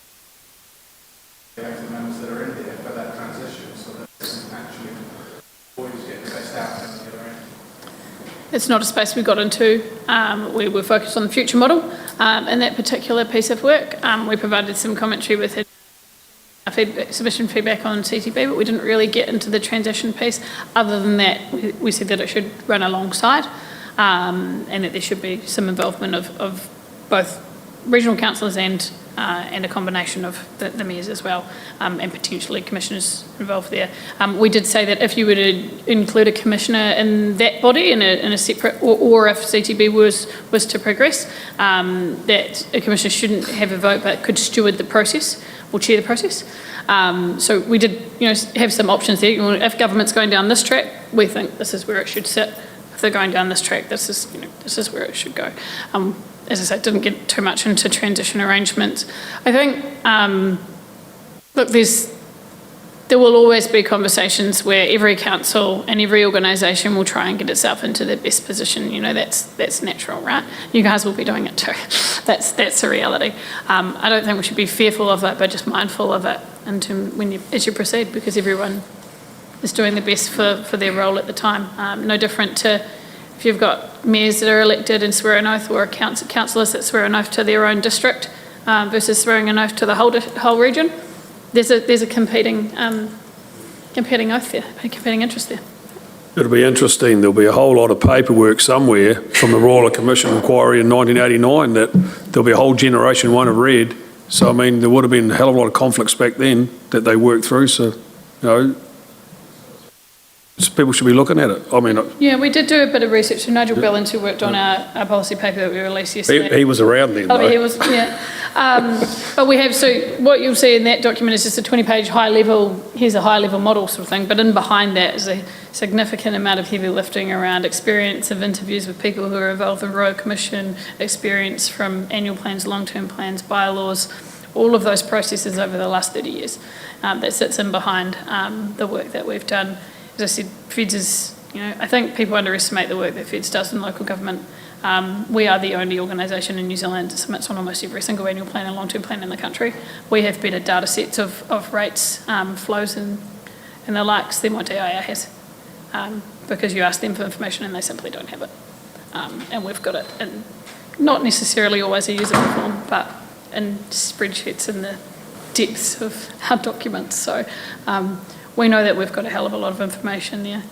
the elected members that are in there for that transition so that they can actually always get the best outcome at the other end? It's not a space we got into. We were focused on the future model in that particular piece of work. We provided some commentary with it. Submission feedback on CTB, but we didn't really get into the transition piece. Other than that, we said that it should run alongside and that there should be some involvement of both regional councillors and a combination of the mayors as well, and potentially commissioners involved there. We did say that if you were to include a commissioner in that body in a separate, or if CTB was to progress, that a commissioner shouldn't have a vote but could steward the process or chair the process. So we did, have some options there. If government's going down this track, we think this is where it should sit. If they're going down this track, this is where it should go. As I said, didn't get too much into transition arrangements. I think, look, there will always be conversations where every council and every organisation will try and get itself into the best position. That's natural, right? You guys will be doing it too. That's a reality. I don't think we should be fearful of it, but just mindful of it as you proceed, because everyone is doing the best for their role at the time. No different to if you've got mayors that are elected and swear an oath, or councillors that swear an oath to their own district versus swearing an oath to the whole region. There's a competing oath there, a competing interest there. It'll be interesting. There'll be a whole lot of paperwork somewhere from the Royal Commission inquiry in 1989 that there'll be a whole generation won't have read. So, I mean, there would have been a hell of a lot of conflicts back then that they worked through. So, people should be looking at it. I mean, yeah, we did do a bit of research. So Nigel Billins, who worked on our policy paper that we released yesterday. He was around then. He was, yeah. But we have, so what you'll see in that document is just a 20-page here's a high-level model sort of thing, but in behind that is a significant amount of heavy lifting around experience of interviews with people who are involved in Royal Commission, experience from annual plans, long-term plans, bylaws, all of those processes over the last 30 years that sits in behind the work that we've done. As I said, Feds is, I think people underestimate the work that Feds does in local government. We are the only organisation in New Zealand that submits on almost every single annual plan and long-term plan in the country. We have better data sets of rates, flows and the likes than what DIA has, because you ask them for information and they simply don't have it. And we've got it in not necessarily always a usable form, but in spreadsheets in the depths of our documents. So we know that we've got a hell of a lot of information there.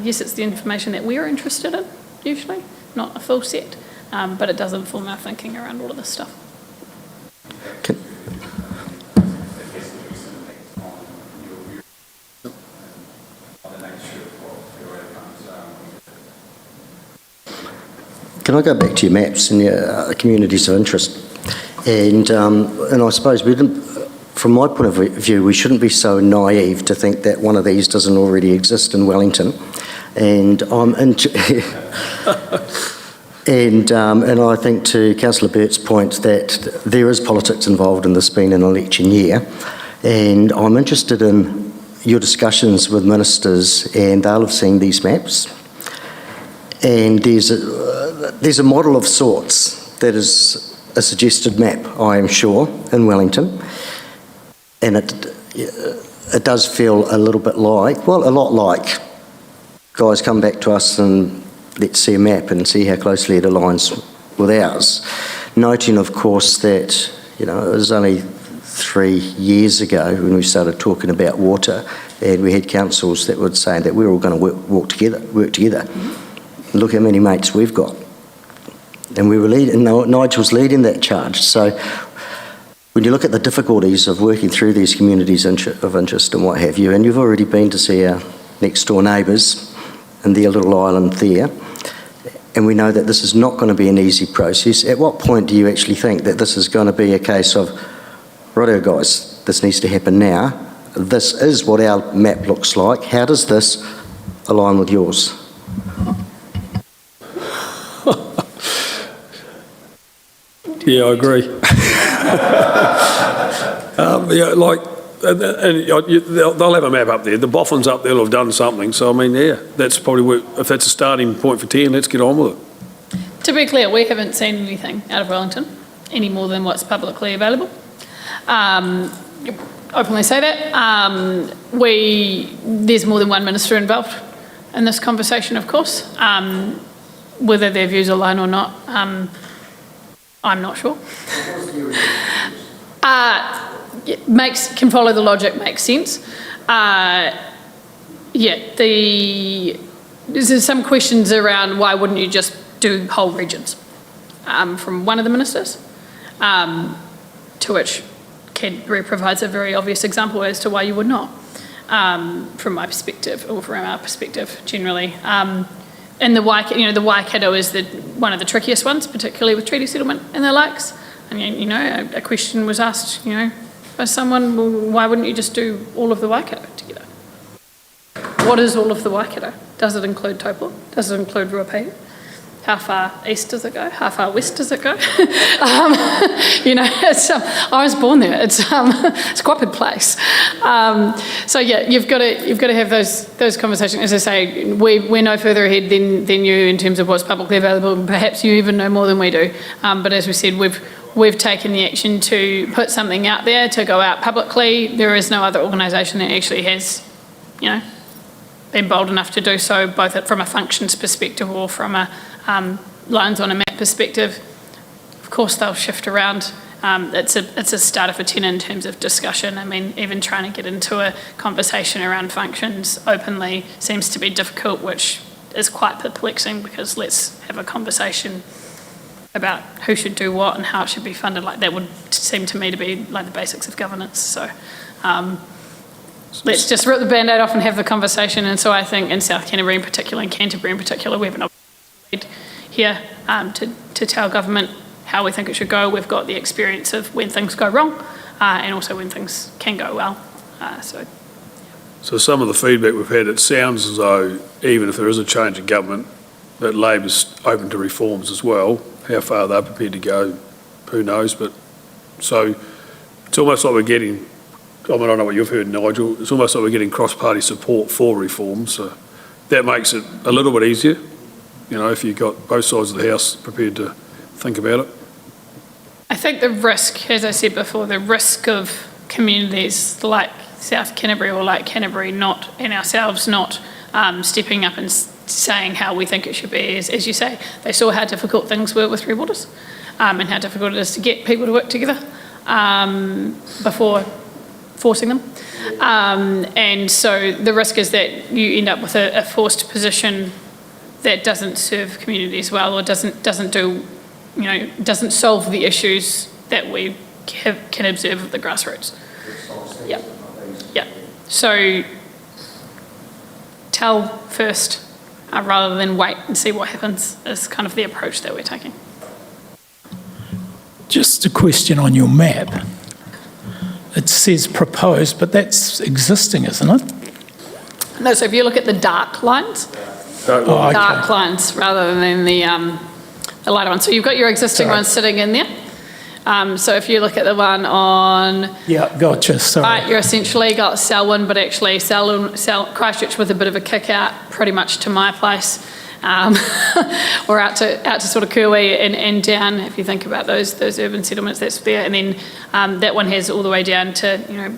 Yes, it's the information that we're interested in, usually, not a full set, but it does inform our thinking around all of this stuff. Can I go back to your maps and your communities of interest? And I suppose from my point of view, we shouldn't be so naive to think that one of these doesn't already exist in Wellington. And and I think to Councillor Burt's point that there is politics involved in this being an election year, and I'm interested in your discussions with ministers, and they'll have seen these maps. And there's a model of sorts that is a suggested map, I am sure, in Wellington, and it does feel a little bit like, well, a lot like, guys, come back to us and let's see a map and see how closely it aligns with ours. Noting, of course, that, it was only 3 years ago when we started talking about water, and we had councils that would say that we're all going to work together. Mm-hmm. Look how many mates we've got. And we were Nigel's leading that charge. So when you look at the difficulties of working through these communities of interest and what have you, and you've already been to see our next door neighbours and their little island there, and we know that this is not going to be an easy process, at what point do you actually think that this is going to be a case of, righto guys, this needs to happen now, this is what our map looks like, how does this align with yours? Yeah, I agree. They'll have a map up there. The boffins up there will have done something. So, that's probably if that's a starting point for 10, let's get on with it. To be clear, we haven't seen anything out of Wellington, any more than what's publicly available. Openly say that. There's more than one minister involved in this conversation, of course. Whether their views align or not, I'm not sure. Can follow the logic, makes sense. There's some questions around why wouldn't you just do whole regions from one of the ministers, to which Canterbury provides a very obvious example as to why you would not, from my perspective, or from our perspective generally. And the Waikato is one of the trickiest ones, particularly with treaty settlement and the likes. And a question was asked, by someone, well, why wouldn't you just do all of the Waikato together? What is all of the Waikato? Does it include Taupo? Does it include Ruapehu? How far east does it go? How far west does it go? I was born there. It's quite a big place. You've got to have those conversations. As I say, we're no further ahead than you in terms of what's publicly available. Perhaps you even know more than we do. But as we said, we've taken the action to put something out there, to go out publicly. There is no other organisation that actually has, been bold enough to do so, both from a functions perspective or from a lines on a map perspective. Of course, they'll shift around. It's a starter for 10 in terms of discussion. Even trying to get into a conversation around functions openly seems to be difficult, which is quite perplexing, because let's have a conversation about who should do what and how it should be funded. Like, that would seem to me to be like the basics of governance. So let's just rip the Band-Aid off and have the conversation. And so I think in South Canterbury in particular, and Canterbury in particular, we have an opportunity here to tell government how we think it should go. We've got the experience of when things go wrong and also when things can go well. So some of the feedback we've had, it sounds as though even if there is a change in government, that Labor's open to reforms as well. How far they're prepared to go, who knows? But so it's almost like we're getting, I mean, I don't know what you've heard, Nigel, it's almost like we're getting cross-party support for reform, so that makes it a little bit easier, you know, if you've got both sides of the house prepared to think about it. I think the risk, as I said before, the risk of communities like South Canterbury or like Canterbury not, and ourselves not stepping up and saying how we think it should be is, as you say, they saw how difficult things were with Three Waters and how difficult it is to get people to work together before forcing them. And so the risk is that you end up with a forced position that doesn't serve communities well or doesn't do, you know, doesn't solve the issues that we can observe at the grassroots. Yeah. Yeah. So tell first rather than wait and see what happens is kind of the approach that we're taking. Just a question on your map. It says proposed, but that's existing, isn't it? No, so if you look at the dark lines, Oh, okay. dark lines rather than the lighter ones. So you've got your existing Sorry. ones sitting in there. So if you look at the one on Yeah, gotcha, sorry. right, you're essentially got Selwyn, but actually Christchurch with a bit of a kick out pretty much to my place. Or out to sort of Kuwi and down, if you think about those urban settlements that's there. And then that one has all the way down to, you know,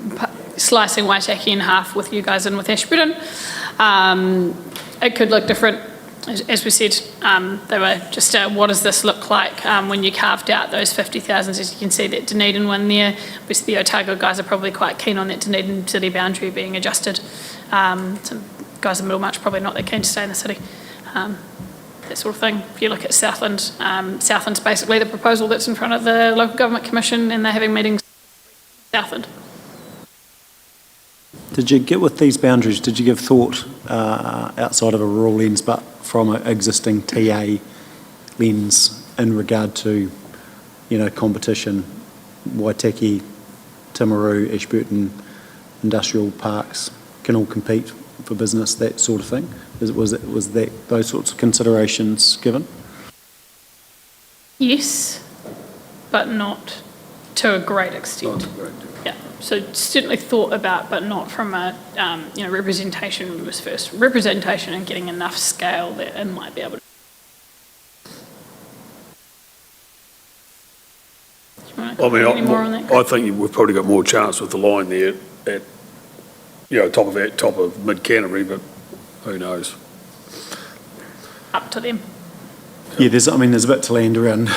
slicing Waitaki in half with you guys and with Ashburton. It could look different. As we said, they were just, what does this look like when you carved out those 50,000? As you can see, that Dunedin one there. Obviously, the Otago guys are probably quite keen on that Dunedin city boundary being adjusted. Some guys in Middlemarch probably not that keen to stay in the city. That sort of thing. If you look at Southland, Southland's basically the proposal that's in front of the Local Government Commission, and they're having meetings in Southland. Did you get with these boundaries, did you give thought outside of a rural lens, but from an existing TA lens in regard to, you know, competition, Waitaki, Timaru, Ashburton, industrial parks can all compete for business, that sort of thing? Was that those sorts of considerations given? Yes, but not to a great extent. Yeah, so certainly thought about, but not from a, you know, representation was first. Representation and getting enough scale that it might be able to. Do you want to comment any more on that? I think we've probably got more chance with the line there at, you know, top of mid Canterbury, but who knows? Up to them. Yeah, there's a bit to land around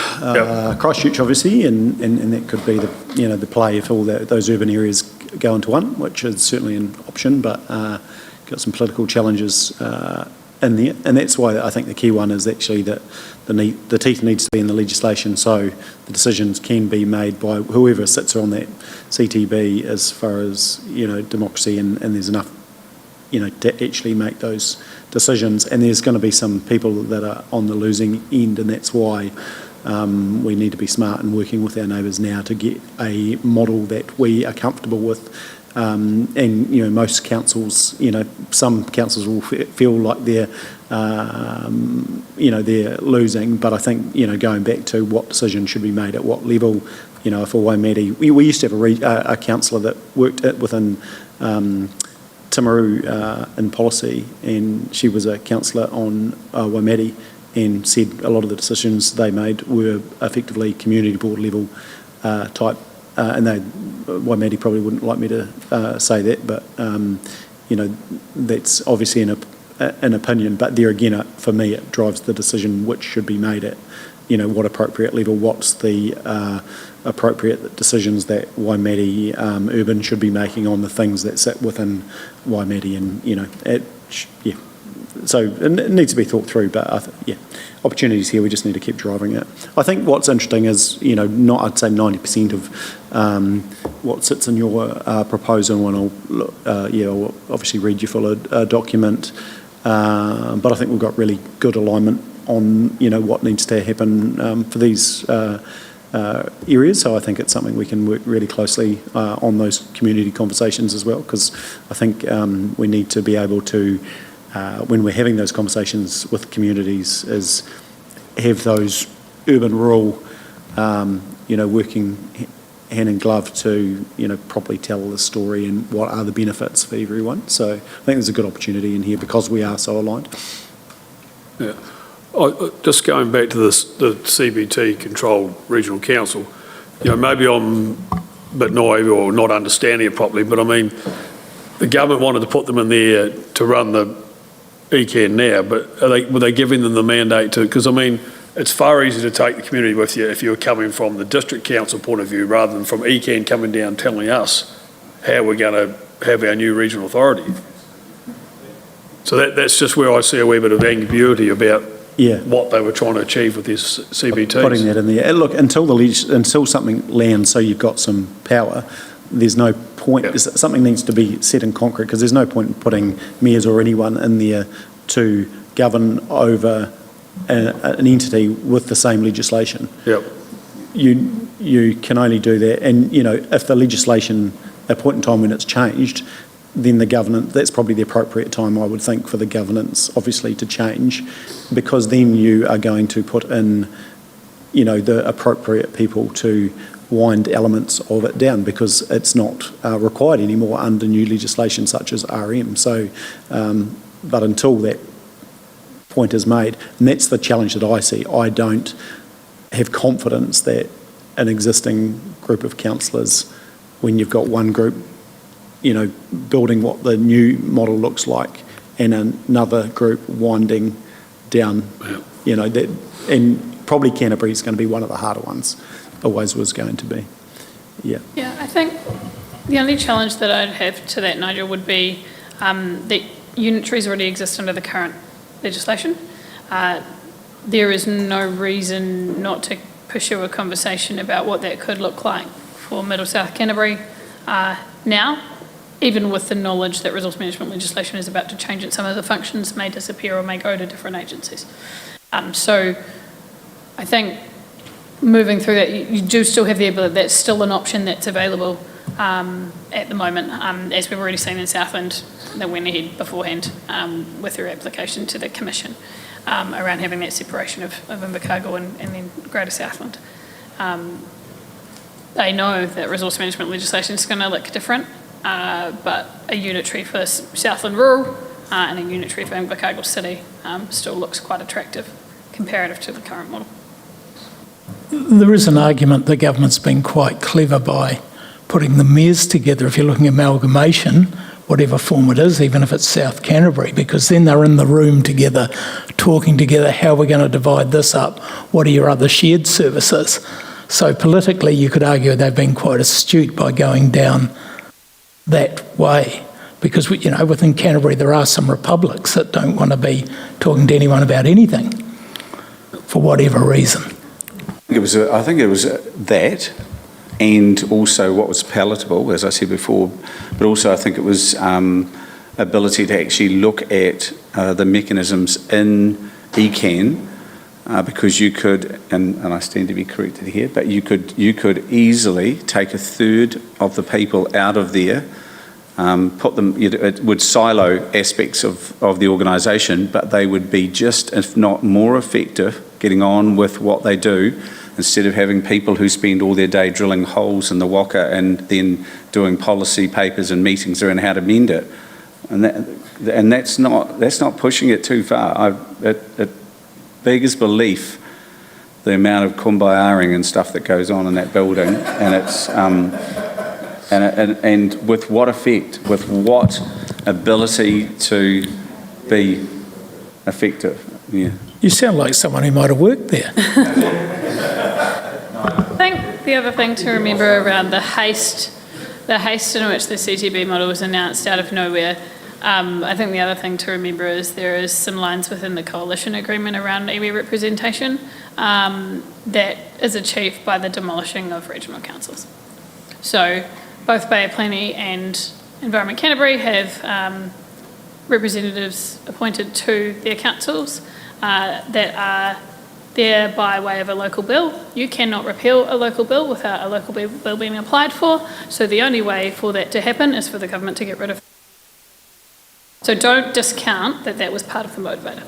Christchurch, obviously, and that could be the play if all those urban areas go into one, which is certainly an option, but got some political challenges in there, and that's why I think the key one is actually that the teeth needs to be in the legislation, so the decisions can be made by whoever sits on that CTB as far as, you know, democracy, and there's enough, you know, to actually make those decisions, and there's going to be some people that are on the losing end, and that's why we need to be smart and working with our neighbours now to get a model that we are comfortable with. And, you know, most councils, you know, some councils will feel like they're, you know, they're losing, but I think, you know, going back to what decision should be made at what level, you know, for Waimate, we used to have a councillor that worked within Timaru in policy, and she was a councillor on Waimate, and said a lot of the decisions they made were effectively community board level type, and Waimate probably wouldn't like me to say that, but you know, that's obviously an opinion, but there again, for me, it drives the decision which should be made at, you know, what appropriate level, what's the appropriate decisions that Waimate Urban should be making on the things that sit within Waimate, and, you know, yeah. So it needs to be thought through, but yeah, opportunities here, we just need to keep driving it. I think what's interesting is, you know, I'd say 90% of what sits in your proposal, and I'll obviously read you full document, but I think we've got really good alignment on, you know, what needs to happen for these areas, so I think it's something we can work really closely on those community conversations as well, because I think we need to be able to, when we're having those conversations with communities, is have those urban rural, you know, working hand in glove to, properly tell the story and what are the benefits for everyone. So I think there's a good opportunity in here because we are so aligned. Yeah. Just going back to the CBT-controlled regional council, maybe I'm a bit naive or not understanding it properly, but I mean, the government wanted to put them in there to run the ECAN now, but were they giving them the mandate to, because I mean, it's far easier to take the community with you if you're coming from the district council point of view rather than from ECAN coming down telling us how we're going to have our new regional authority. So that's just where I see a wee bit of ambiguity about what they were trying to achieve with this CBT. Putting that in there. Look, until something lands, so you've got some power, there's no point. Yep. Something needs to be set in concrete because there's no point in putting mayors or anyone in there to govern over an entity with the same legislation. Yep. You can only do that, and if the legislation, at a point in time when it's changed, then the governance, that's probably the appropriate time, I would think, for the governance, obviously, to change, because then you are going to put in, the appropriate people to wind elements of it down because it's not required anymore under new legislation such as RM. So, but until that point is made, and that's the challenge that I see, I don't have confidence that an existing group of councillors, when you've got one group building what the new model looks like and another group winding down, that, and probably Canterbury is going to be one of the harder ones, always was going to be. Yeah, I think the only challenge that I'd have to that, Nigel, would be that unitaries already exist under the current legislation. There is no reason not to pursue a conversation about what that could look like for Middle South Canterbury now, even with the knowledge that resource management legislation is about to change it. Some of the functions may disappear or may go to different agencies. So I think moving through that, you do still have the ability, that's still an option that's available at the moment, as we've already seen in Southland, that went ahead beforehand with their application to the Commission around having that separation of Invercargill and then Greater Southland. They know that resource management legislation is going to look different, but a unitary for Southland Rural and a unitary for Invercargill City still looks quite attractive comparative to the current model. There is an argument the government's been quite clever by putting the mayors together, if you're looking at amalgamation, whatever form it is, even if it's South Canterbury, because then they're in the room together, talking together, how we're going to divide this up, what are your other shared services. So politically, you could argue they've been quite astute by going down that way, because within Canterbury there are some republics that don't want to be talking to anyone about anything for whatever reason. I think it was that, and also what was palatable, as I said before, but also I think it was ability to actually look at the mechanisms in ECAN, because you could, and I stand to be corrected here, but you could easily take a third of the people out of there, put them, it would silo aspects of the organisation, but they would be just, if not more effective, getting on with what they do, instead of having people who spend all their day drilling holes in the Waka and then doing policy papers and meetings around how to mend it. And that's not pushing it too far. It beggars belief, the amount of kumbayaing and stuff that goes on in that building, and it's and with what effect, with what ability to be effective. Yeah. You sound like someone who might have worked there. I think the other thing to remember around the haste in which the CTB model was announced out of nowhere, I think the other thing to remember is there is some lines within the coalition agreement around iwi representation that is achieved by the demolishing of regional councils. So both Bay of Plenty and Environment Canterbury have representatives appointed to their councils that are there by way of a local bill. You cannot repeal a local bill without a local bill being applied for, so the only way for that to happen is for the government to get rid of it. So don't discount that that was part of the motivator.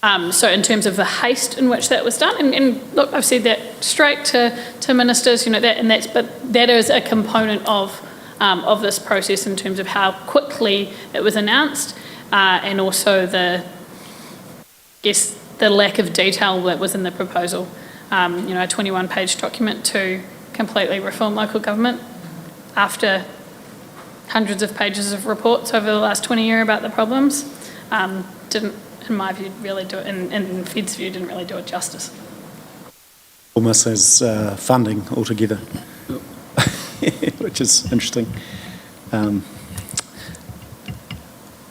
So in terms of the haste in which that was done, and look, I've said that straight to ministers, but that is a component of this process in terms of how quickly it was announced, and also the lack of detail that was in the proposal. A 21-page document to completely reform local government after hundreds of pages of reports over the last 20 years about the problems, didn't, in my view, really do it, in Fed's view, didn't really do it justice. Almost as funding altogether, which is interesting.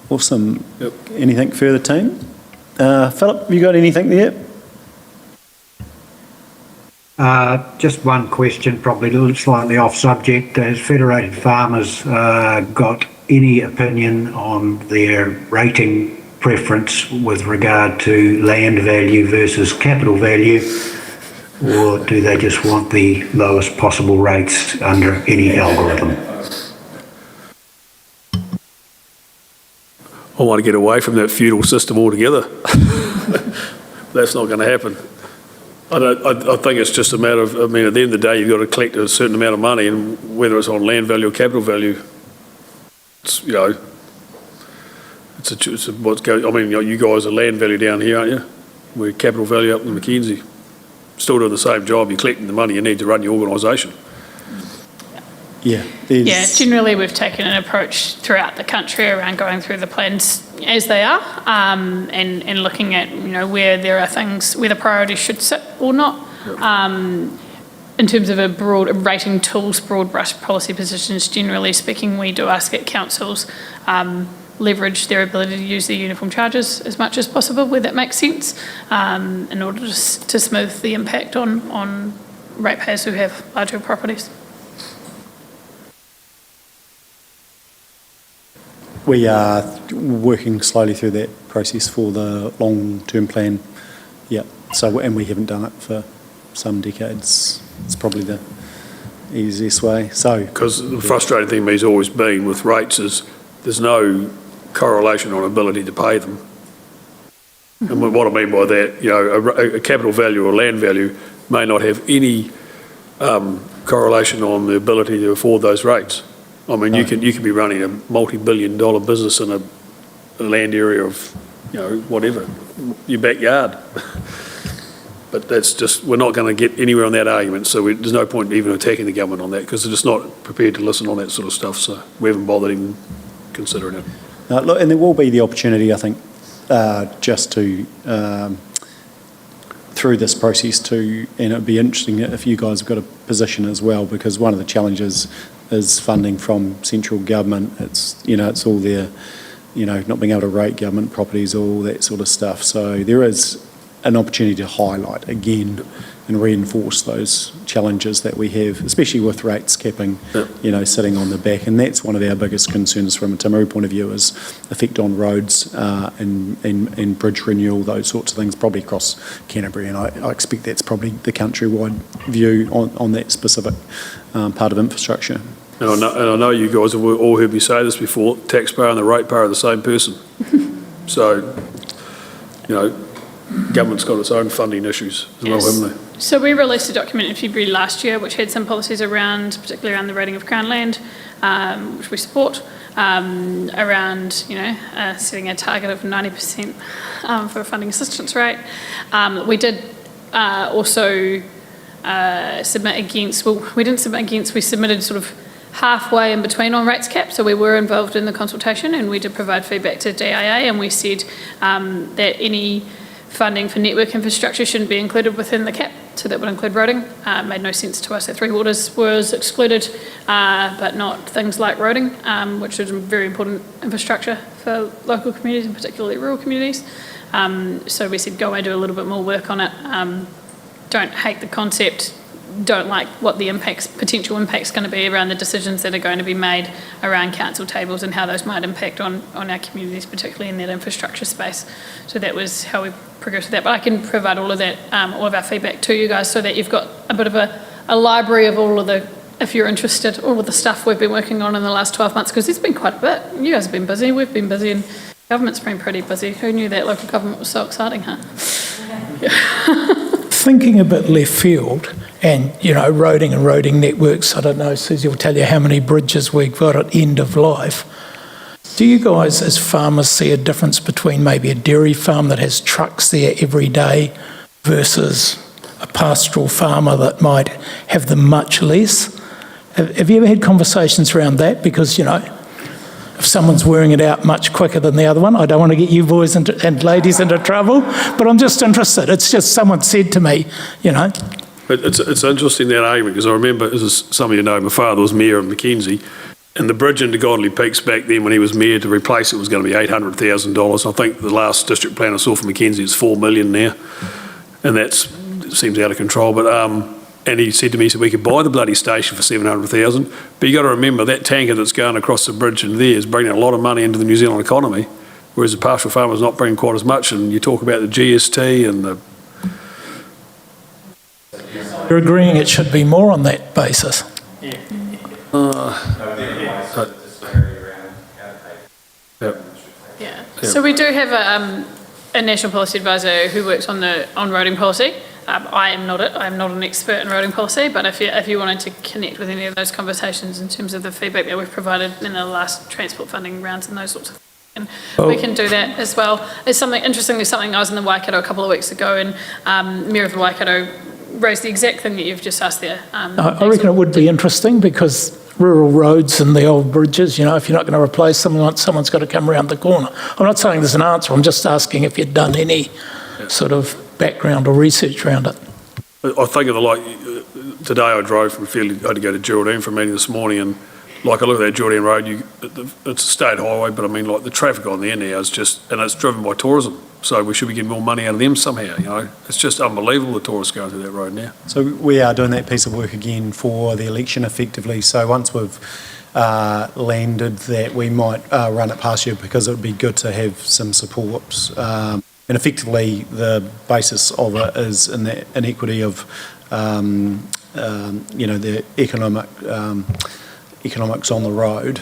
Awesome. Yep. Anything further, team? Philip, you got anything there? Just one question, probably a little slightly off subject. Has Federated Farmers got any opinion on their rating preference with regard to land value versus capital value, or do they just want the lowest possible rates under any algorithm? I want to get away from that feudal system altogether. That's not going to happen. I think it's just a matter of, at the end of the day, you've got to collect a certain amount of money, and whether it's on land value or capital value, it's, what's going, you guys are land value down here, aren't you? We're capital value up in Mackenzie. Still doing the same job, you're collecting the money you need to run your organisation. Yeah. Yeah, generally we've taken an approach throughout the country around going through the plans as they are, and looking at where there are things where the priorities should sit or not. In terms of a broad rating tools, broad brush policy positions, generally speaking, we do ask that councils leverage their ability to use their uniform charges as much as possible where that makes sense, in order to smooth the impact on ratepayers who have larger properties. We are working slowly through that process for the long-term plan. Yeah. So, and we haven't done it for some decades. It's probably the easiest way. So, because the frustrating thing has always been with rates is there's no correlation on ability to pay them. And what I mean by that, a capital value or land value may not have any correlation on the ability to afford those rates. You can be running a multi-billion-dollar business in a land area of, whatever, your backyard. But that's just, we're not going to get anywhere on that argument, so there's no point even attacking the government on that, because they're just not prepared to listen on that sort of stuff, so we haven't bothered even considering it. Look, and there will be the opportunity, I think, just to, through this process and it'd be interesting if you guys have got a position as well, because one of the challenges is funding from central government. It's, it's all there, not being able to rate government properties, all that sort of stuff. So there is an opportunity to highlight again and reinforce those challenges that we have, especially with rates capping, sitting on the back. And that's one of our biggest concerns from a Timaru point of view, is effect on roads and bridge renewal, those sorts of things, probably across Canterbury. And I expect that's probably the countrywide view on that specific part of infrastructure. And I know you guys have all heard me say this before, taxpayer and the ratepayer are the same person. So, government's got its own funding issues as well, haven't they? So we released a document in February last year which had some policies around, particularly around the rating of Crown land, which we support, around, setting a target of 90% for a funding assistance rate. We did also submit against, we didn't submit against, we submitted sort of halfway in between on rates cap, so we were involved in the consultation, and we did provide feedback to DIA, and we said that any funding for network infrastructure shouldn't be included within the cap, so that would include roading. It made no sense to us that Three Waters was excluded, but not things like roading, which is very important infrastructure for local communities, and particularly rural communities. So we said go and do a little bit more work on it. Don't hate the concept, don't like what the potential impact's going to be around the decisions that are going to be made around council tables and how those might impact on our communities, particularly in that infrastructure space. So that was how we progressed with that. But I can provide all of that, all of our feedback to you guys, so that you've got a bit of a library of all of the, if you're interested, all of the stuff we've been working on in the last 12 months, because there's been quite a bit. You guys have been busy, we've been busy, and Government's been pretty busy. Who knew that local government was so exciting, huh? Thinking a bit left field and, roading and roading networks, I don't know, Susie will tell you how many bridges we've got at end of life. Do you guys as farmers see a difference between maybe a dairy farm that has trucks there every day versus a pastoral farmer that might have them much less? Have you ever had conversations around that? Because, if someone's wearing it out much quicker than the other one, I don't want to get you boys and ladies into trouble, but I'm just interested. It's just someone said to me, It's interesting, that argument, because I remember, as some of you know, my father was mayor of Mackenzie, and the bridge into Godley Peaks back then when he was mayor, to replace it was going to be $800,000. I think the last district plan I saw for Mackenzie is $4 million now, and it seems out of control. But and he said to me, he said, we could buy the bloody station for $700,000, but you got to remember that tanker that's going across the bridge and there is bringing a lot of money into the New Zealand economy, whereas the pastoral farmer's not bringing quite as much. And you talk about the GST and the... You're agreeing it should be more on that basis? Yeah. So we do have a national policy advisor who works on roading policy. I am not an expert in roading policy, but if you wanted to connect with any of those conversations in terms of the feedback that we've provided in the last transport funding rounds and those sorts of things, we can do that as well. There's something I was in the Waikato a couple of weeks ago, and Mayor of the Waikato raised the exact thing that you've just asked there. I reckon it would be interesting, because rural roads and the old bridges, if you're not going to replace them, someone's got to come around the corner. I'm not saying there's an answer, I'm just asking if you'd done any sort of background or research around it. I think of today I drove from Fairleigh, I had to go to Geraldine for a meeting this morning, and I look at that Geraldine Road, it's a state highway, but the traffic on there now is just, and it's driven by tourism, so we should be getting more money out of them somehow, It's just unbelievable, the tourists going through that road now. So we are doing that piece of work again for the election effectively. So once we've landed that, we might run it past you, because it would be good to have some support. And effectively, the basis of it is in the inequity of, the economics on the road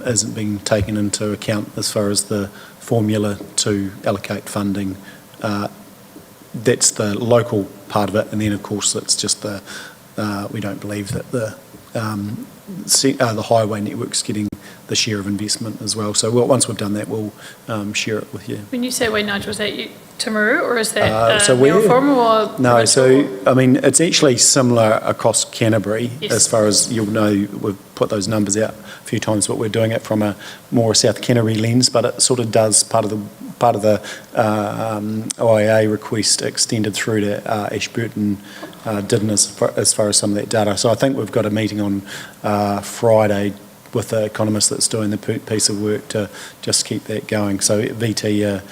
isn't being taken into account as far as the formula to allocate funding. That's the local part of it, and then of course it's just we don't believe that the highway network's getting the share of investment as well. So once we've done that, we'll share it with you. When you say we nudge, was that you, Timaru, or is that Mayoral Forum or? No, it's actually similar across Canterbury. Yes. As far as you'll know, we've put those numbers out a few times, but we're doing it from a more South Canterbury lens, but it sort of does part of the OIA request extended through to Ashburton didn't as far as some of that data. So I think we've got a meeting on Friday with the economist that's doing the piece of work to just keep that going. So VT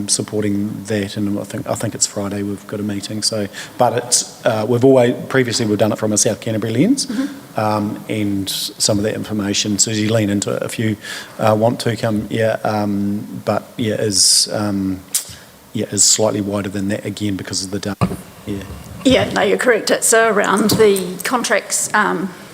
supporting that, and I think it's Friday we've got a meeting. So, but it's we've done it from a South Canterbury lens, and some of that information. So as you lean into it, if you want to come, is slightly wider than that again because of the data. Yeah, no, you're correct. It's around the contracts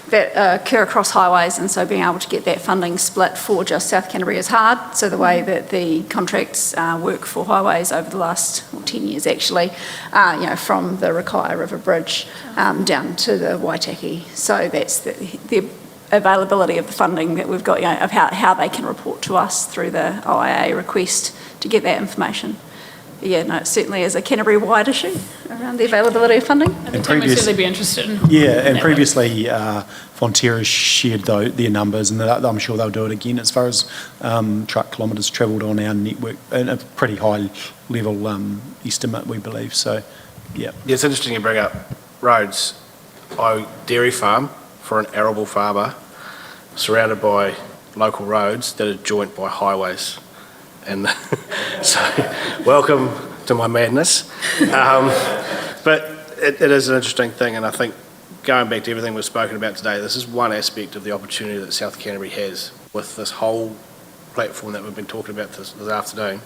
that occur across highways, and so being able to get that funding split for just South Canterbury is hard. So the way that the contracts work for highways over the last 10 years actually, from the Rakaia River Bridge down to the Waitaki. So that's the availability of the funding that we've got, of how they can report to us through the OIA request to get that information. But yeah, no, it certainly is a Canterbury-wide issue around the availability of funding. And the team would certainly be interested in. Yeah, and previously Fonterra shared their numbers, and I'm sure they'll do it again as far as truck kilometres travelled on our network, and a pretty high level estimate, we believe. So, yeah. Yeah, it's interesting you bring up roads. Dairy farm for an arable farmer, surrounded by local roads that are joined by highways. And so, welcome to my madness. But it is an interesting thing, and I think going back to everything we've spoken about today, this is one aspect of the opportunity that South Canterbury has with this whole platform that we've been talking about this afternoon.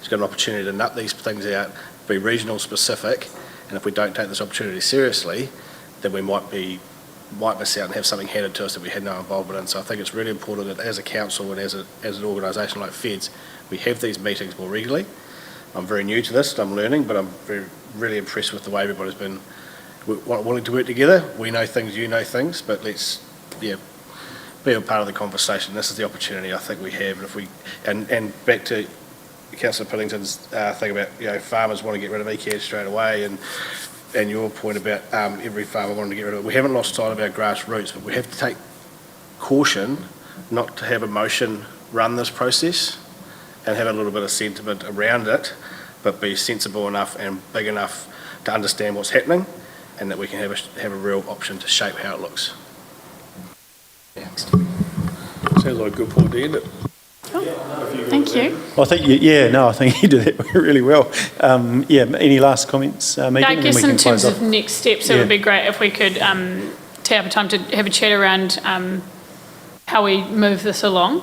It's got an opportunity to nut these things out, be regional specific, and if we don't take this opportunity seriously, then we might be might miss out and have something handed to us that we had no involvement in. So I think it's really important that as a council and as an organisation like Feds, we have these meetings more regularly. I'm very new to this, I'm learning, but I'm really impressed with the way everybody's been willing to work together. We know things, you know things, but let's be a part of the conversation. This is the opportunity I think we have, and if we and back to Councillor Piddington's thing about farmers want to get rid of ECAD straight away, and your point about every farmer wanting to get rid of it. We haven't lost sight of our grassroots, but we have to take caution not to have emotion run this process and have a little bit of sentiment around it, but be sensible enough and big enough to understand what's happening, and that we can have a real option to shape how it looks. Sounds like a good point to end it. Thank you. I think, I think you did that really well. Any last comments, Megan? I guess in terms off. of next steps, it would be great if we could take a time to have a chat around how we move this along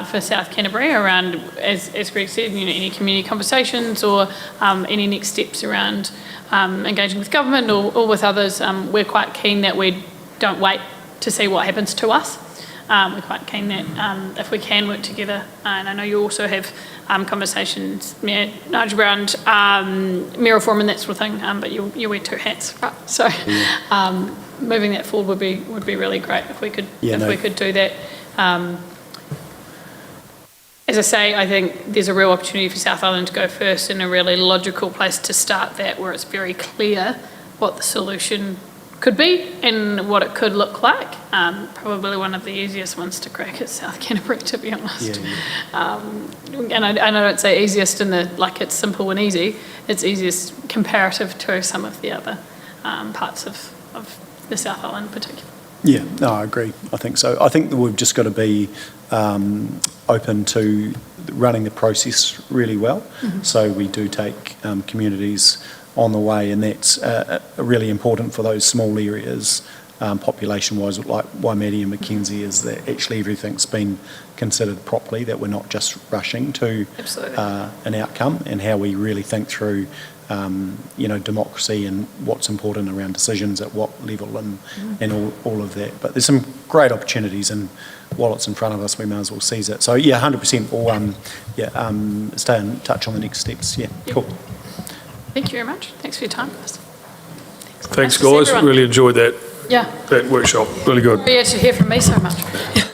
for South Canterbury around, as Greg said, any community conversations or any next steps around engaging with government or with others. We're quite keen that we don't wait to see what happens to us. We're quite keen that if we can work together, and I know you also have conversations, Nigel, around mayor reform and that sort of thing, but you wear two hats, right? So moving that forward would be really great if we could we could do that. As I say, I think there's a real opportunity for South Island to go first, and a really logical place to start that, where it's very clear what the solution could be and what it could look like. Probably one of the easiest ones to crack is South Canterbury, to be honest. And I don't say easiest in the, like it's simple and easy, it's easiest comparative to some of the other parts of the South Island in particular. Yeah, no, I agree. I think so. I think that we've just got to be open to running the process really well. Mm-hmm. So we do take communities on the way, and that's really important for those small areas, population-wise, like Waimea and Mackenzie, is that actually everything's been considered properly, that we're not just rushing to an outcome, and how we really think through democracy and what's important around decisions at what level and all of that. But there's some great opportunities, and while it's in front of us, we may as well seize it. So 100% or stay in touch on the next steps. Cool. Thank you very much. Thanks for your time, guys. Thanks guys. Really enjoyed that. Yeah. That workshop. Really good. Yeah, to hear from me so much.